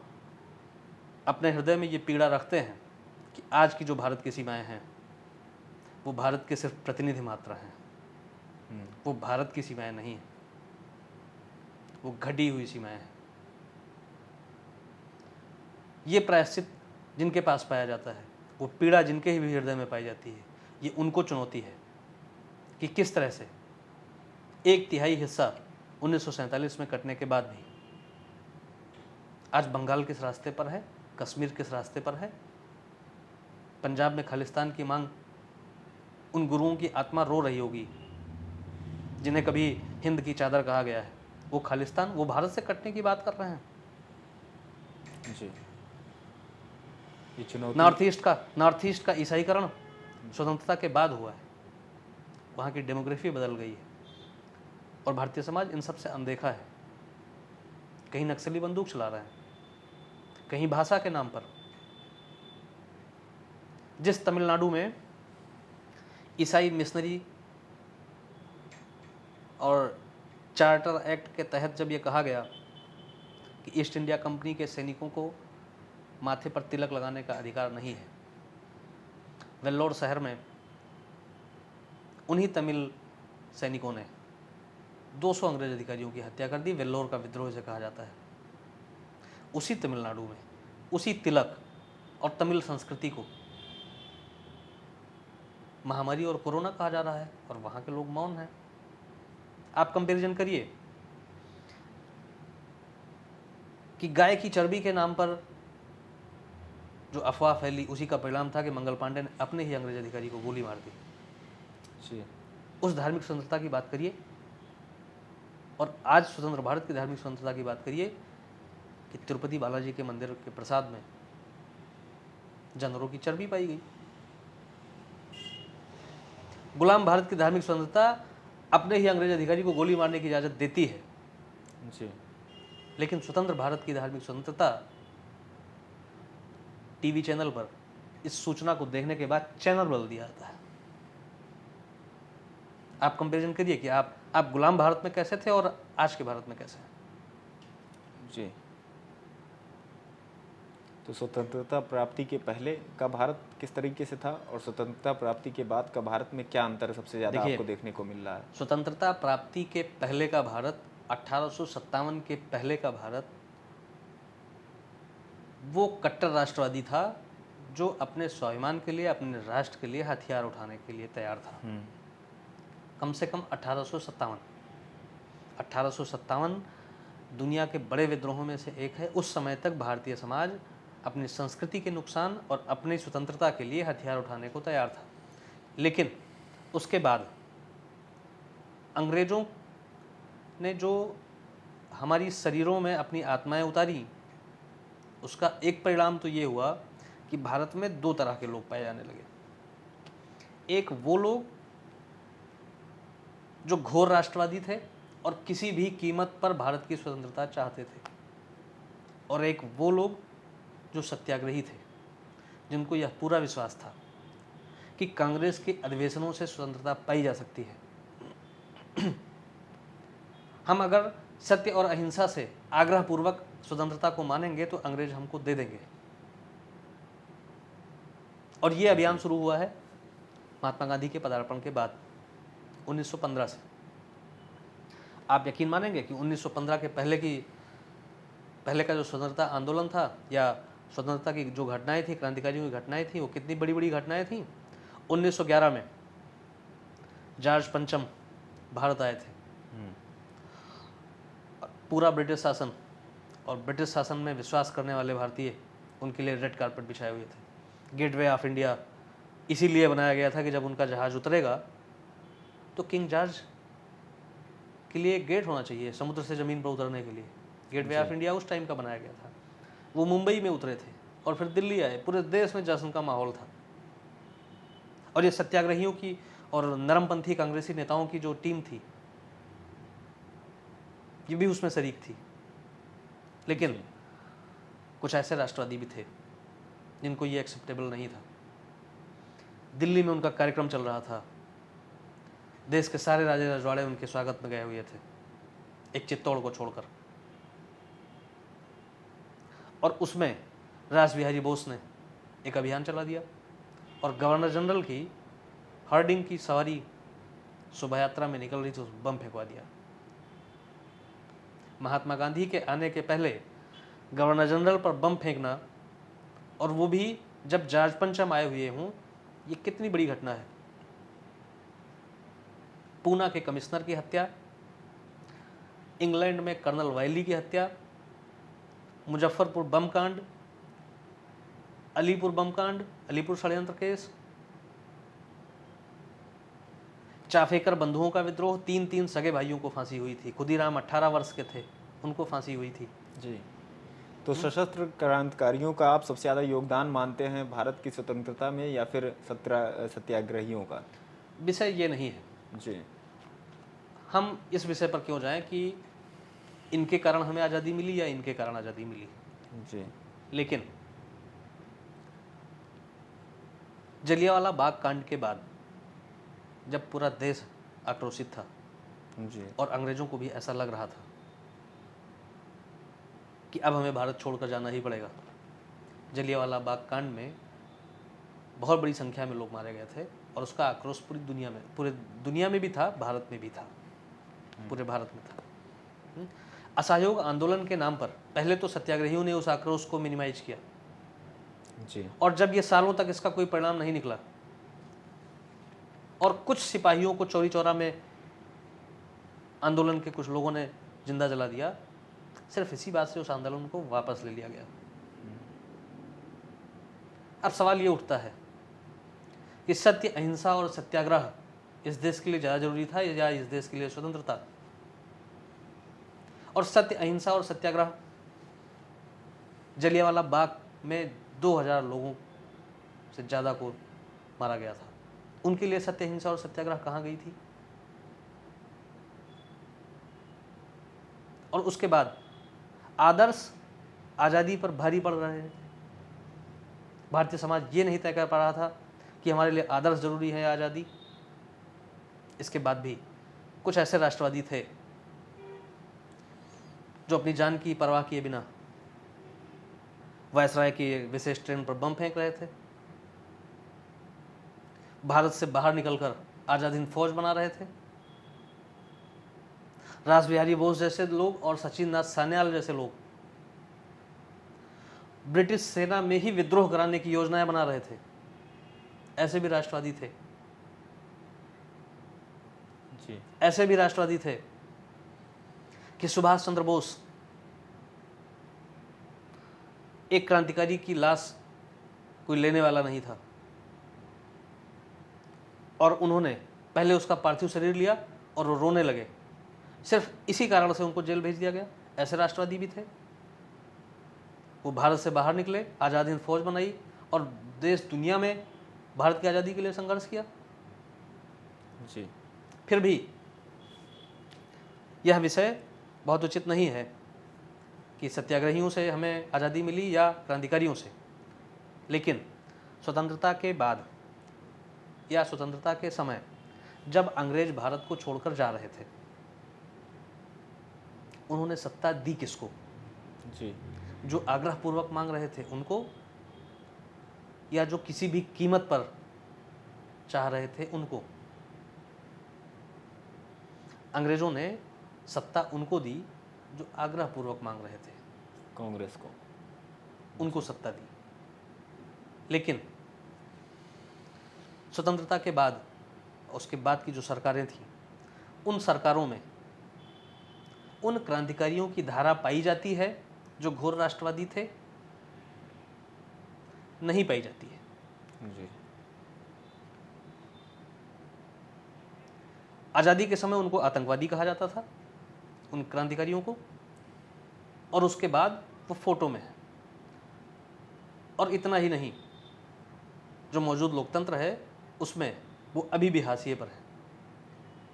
अपने हृदय में ये पीड़ा रखते हैं कि आज की जो भारत की सीमाएं हैं वो भारत के सिर्फ प्रतिनिधि मात्र हैं, वो भारत की सीमाएं नहीं हैं, वो घटी हुई सीमाएं हैं। ये प्रायश्चित जिनके पास पाया जाता है, वो पीड़ा जिनके ही भी हृदय में पाई जाती है, ये उनको चुनौती है कि किस तरह से 1/3 हिस्सा 1947 में कटने के बाद भी आज बंगाल किस रास्ते पर है, कश्मीर किस रास्ते पर है, पंजाब में खालिस्तान की मांग, उन गुरुओं की आत्मा रो रही होगी जिन्हें कभी हिंद की चादर कहा गया है। वो खालिस्तान, वो भारत से कटने की बात कर रहे हैं। जी। ये चुनौती नॉर्थ ईस्ट का ईसाईकरण स्वतंत्रता के बाद हुआ है। वहाँ की डेमोग्राफी बदल गई है और भारतीय समाज इन सब से अनदेखा है। कहीं नक्सली बंदूक चला रहे हैं, कहीं भाषा के नाम पर। जिस तमिलनाडु में ईसाई मिशनरी और चार्टर एक्ट के तहत जब ये कहा गया कि ईस्ट इंडिया कंपनी के सैनिकों को माथे पर तिलक लगाने का अधिकार नहीं है, वेल्लोर शहर में उन्हीं तमिल सैनिकों ने 200 अंग्रेज अधिकारियों की हत्या कर दी। वेल्लोर का विद्रोह से कहा जाता है। उसी तमिलनाडु में उसी तिलक और तमिल संस्कृति को महामारी और कोरोना कहा जा रहा है और वहाँ के लोग मौन हैं। आप कंपैरिजन करिए कि गाय की चर्बी के नाम पर जो अफवाह फैली उसी का परिणाम था कि मंगल पांडे ने अपने ही अंग्रेज अधिकारी को गोली मार दी। जी। उस धार्मिक स्वतंत्रता की बात करिए और आज स्वतंत्र भारत की धार्मिक स्वतंत्रता की बात करिए कि तिरुपति बालाजी के मंदिर के प्रसाद में जानवरों की चर्बी पाई गई। गुलाम भारत की धार्मिक स्वतंत्रता अपने ही अंग्रेज अधिकारी को गोली मारने की इजाज़त देती है, जी। लेकिन स्वतंत्र भारत की धार्मिक स्वतंत्रता टीवी चैनल पर इस सूचना को देखने के बाद चैनल बदल दिया जाता है। आप कंपैरिजन करिए कि आप गुलाम भारत में कैसे थे और आज के भारत में कैसे हैं। जी। तो स्वतंत्रता प्राप्ति के पहले का भारत किस तरीके से था और स्वतंत्रता प्राप्ति के बाद का भारत में क्या अंतर सबसे ज़्यादा देखिए, आपको देखने को मिल रहा है? स्वतंत्रता प्राप्ति के पहले का भारत, 1857 के पहले का भारत, वो कट्टर राष्ट्रवादी था जो अपने स्वाभिमान के लिए, अपने राष्ट्र के लिए हथियार उठाने के लिए तैयार था। कम से कम 1857 दुनिया के बड़े विद्रोहों में से एक है। उस समय तक भारतीय समाज अपनी संस्कृति के नुकसान और अपनी स्वतंत्रता के लिए हथियार उठाने को तैयार था। लेकिन उसके बाद अंग्रेज़ों ने जो हमारी शरीरों में अपनी आत्माएं उतारी, उसका एक परिणाम तो ये हुआ कि भारत में दो तरह के लोग पाए जाने लगे। एक वो लोग जो घोर राष्ट्रवादी थे और किसी भी कीमत पर भारत की स्वतंत्रता चाहते थे, और एक वो लोग जो सत्याग्रही थे, जिनको यह पूरा विश्वास था कि कांग्रेस के अधिवेशनों से स्वतंत्रता पाई जा सकती है। हम अगर सत्य और अहिंसा से आग्रहपूर्वक स्वतंत्रता को मानेंगे तो अंग्रेज हमको दे देंगे। और ये अभियान शुरू हुआ है महात्मा गांधी के पदार्पण के बाद 1915 से। आप यकीन मानेंगे कि 1915 के पहले का जो स्वतंत्रता आंदोलन था या स्वतंत्रता की जो घटनाएं थी, क्रांतिकारियों की घटनाएं थी, वो कितनी बड़ी बड़ी घटनाएं थी। 1911 में जॉर्ज पंचम भारत आए थे। पूरा ब्रिटिश शासन और ब्रिटिश शासन में विश्वास करने वाले भारतीय उनके लिए रेड कारपेट बिछाए हुए थे। गेटवे ऑफ इंडिया इसीलिए बनाया गया था कि जब उनका जहाज उतरेगा तो किंग जॉर्ज के लिए एक गेट होना चाहिए समुद्र से ज़मीन पर उतरने के लिए। गेटवे ऑफ इंडिया उस टाइम का बनाया गया था। वो मुंबई में उतरे थे और फिर दिल्ली आए। पूरे देश में जश्न का माहौल था। और ये सत्याग्रहियों की और नरमपंथी कांग्रेसी नेताओं की जो टीम थी, ये भी उसमें शरीक थी। लेकिन कुछ ऐसे राष्ट्रवादी भी थे जिनको ये एक्सेप्टेबल नहीं था। दिल्ली में उनका कार्यक्रम चल रहा था। देश के सारे राजे रजवाड़े उनके स्वागत में गए हुए थे, एक चित्तौड़ को छोड़कर। और उसमें रास बिहारी बोस ने एक अभियान चला दिया और गवर्नर जनरल की हार्डिंग की सवारी शोभा यात्रा में निकल रही थी, उस बम फेंकवा दिया। महात्मा गांधी के आने के पहले गवर्नर जनरल पर बम फेंकना, और वो भी जब जॉर्ज पंचम आए हुए हों, ये कितनी बड़ी घटना है। पूना के कमिश्नर की हत्या, इंग्लैंड में कर्नल वायली की हत्या, मुजफ्फरपुर बम कांड, अलीपुर बम कांड, अलीपुर षड्यंत्र केस, चाफेकर बंधुओं का विद्रोह, 3 सगे भाइयों को फांसी हुई थी। खुदीराम 18 वर्ष के थे, उनको फांसी हुई थी। जी। तो सशस्त्र क्रांतिकारियों का आप सबसे ज़्यादा योगदान मानते हैं भारत की स्वतंत्रता में या फिर सत्याग्रहियों का? विषय ये नहीं है। जी। हम इस विषय पर क्यों जाएं कि इनके कारण हमें आज़ादी मिली या इनके कारण आज़ादी मिली। जी। लेकिन जलियांवाला बाग कांड के बाद जब पूरा देश आक्रोशित था जी। और अंग्रेजों को भी ऐसा लग रहा था कि अब हमें भारत छोड़कर जाना ही पड़ेगा, जलियांवाला बाग कांड में बहुत बड़ी संख्या में लोग मारे गए थे और उसका आक्रोश पूरी दुनिया में भी था, भारत में भी था, पूरे भारत में था। असहयोग आंदोलन के नाम पर पहले तो सत्याग्रहियों ने उस आक्रोश को मिनिमाइज किया जी। और जब ये सालों तक इसका कोई परिणाम नहीं निकला और कुछ सिपाहियों को चौरी चौरा में आंदोलन के कुछ लोगों ने जिंदा जला दिया, सिर्फ इसी बात से उस आंदोलन को वापस ले लिया गया। अब सवाल ये उठता है कि सत्य, अहिंसा और सत्याग्रह इस देश के लिए ज़्यादा जरूरी था या इस देश के लिए स्वतंत्रता? और सत्य, अहिंसा और सत्याग्रह, जलियांवाला बाग में 2000 लोगों से ज़्यादा को मारा गया था, उनके लिए सत्य, अहिंसा और सत्याग्रह कहाँ गई थी? और उसके बाद आदर्श आज़ादी पर भारी पड़ रहे हैं। भारतीय समाज ये नहीं तय कर पा रहा था कि हमारे लिए आदर्श जरूरी है या आज़ादी। इसके बाद भी कुछ ऐसे राष्ट्रवादी थे जो अपनी जान की परवाह किए बिना वायसराय की विशेष ट्रेन पर बम फेंक रहे थे, भारत से बाहर निकलकर आजाद हिंद फौज बना रहे थे। रास बिहारी बोस जैसे लोग और सचिन नाथ सान्याल जैसे लोग ब्रिटिश सेना में ही विद्रोह कराने की योजनाएं बना रहे थे। ऐसे भी राष्ट्रवादी थे, जी। ऐसे भी राष्ट्रवादी थे कि सुभाष चंद्र बोस एक क्रांतिकारी की लाश कोई लेने वाला नहीं था, और उन्होंने पहले उसका पार्थिव शरीर लिया और वो रोने लगे। सिर्फ इसी कारण से उनको जेल भेज दिया गया। ऐसे राष्ट्रवादी भी थे। वो भारत से बाहर निकले, आज़ाद हिंद फौज बनाई और देश दुनिया में भारत की आज़ादी के लिए संघर्ष किया। जी। फिर भी यह विषय बहुत उचित नहीं है कि सत्याग्रहियों से हमें आज़ादी मिली या क्रांतिकारियों से, लेकिन स्वतंत्रता के बाद या स्वतंत्रता के समय जब अंग्रेज भारत को छोड़कर जा रहे थे, उन्होंने सत्ता दी किसको? जी। जो आग्रहपूर्वक मांग रहे थे उनको, या जो किसी भी कीमत पर चाह रहे थे उनको? अंग्रेजों ने सत्ता उनको दी जो आग्रहपूर्वक मांग रहे थे, कांग्रेस को, उनको सत्ता दी। लेकिन स्वतंत्रता के बाद, उसके बाद की जो सरकारें थीं, उन सरकारों में उन क्रांतिकारियों की धारा पाई जाती है जो घोर राष्ट्रवादी थे? नहीं पाई जाती है। जी। आज़ादी के समय उनको आतंकवादी कहा जाता था, उन क्रांतिकारियों को, और उसके बाद वो फोटो में है। और इतना ही नहीं, जो मौजूद लोकतंत्र है उसमें वो अभी भी हाशिए पर है।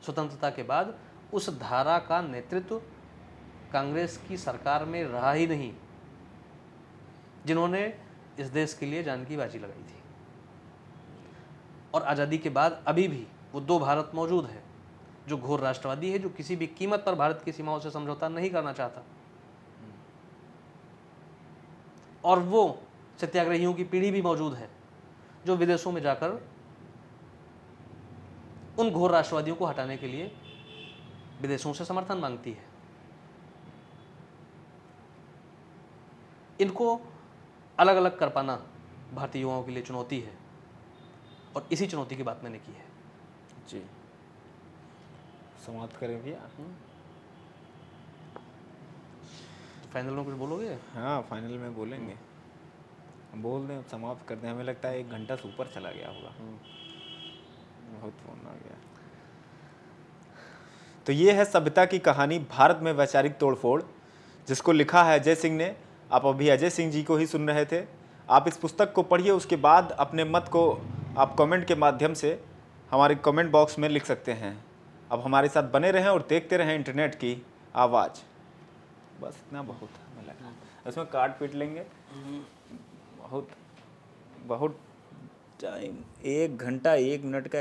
स्वतंत्रता के बाद उस धारा का नेतृत्व कांग्रेस की सरकार में रहा ही नहीं, जिन्होंने इस देश के लिए जान की बाजी लगाई थी। और आज़ादी के बाद अभी भी वो दो भारत मौजूद है, जो घोर राष्ट्रवादी है, जो किसी भी कीमत पर भारत की सीमाओं से समझौता नहीं करना चाहता। और वो सत्याग्रहियों की पीढ़ी भी मौजूद है जो विदेशों में जाकर उन घोर राष्ट्रवादियों को हटाने के लिए विदेशों से समर्थन मांगती है। इनको अलग अलग कर पाना भारतीय युवाओं के लिए चुनौती है, और इसी चुनौती की बात मैंने की है। जी। समाप्त करें भैया? फाइनल में कुछ बोलोगे? हाँ, फाइनल में बोलेंगे। बोल दें, समाप्त कर दें। हमें लगता है 1 घंटा से ऊपर चला गया होगा। बहुत फोन आ गया। तो ये है सभ्यता की कहानी, भारत में वैचारिक तोड़फोड़, जिसको लिखा है अजय सिंह ने। आप अभी अजय सिंह जी को ही सुन रहे थे। आप इस पुस्तक को पढ़िए, उसके बाद अपने मत को आप कमेंट के माध्यम से हमारे कमेंट बॉक्स में लिख सकते हैं। अब हमारे साथ बने रहें और देखते रहें इंटरनेट की आवाज़। बस इतना बहुत हमें लगा। इसमें काट पीट लेंगे। बहुत बहुत टाइम, 1 घंटा 1 मिनट का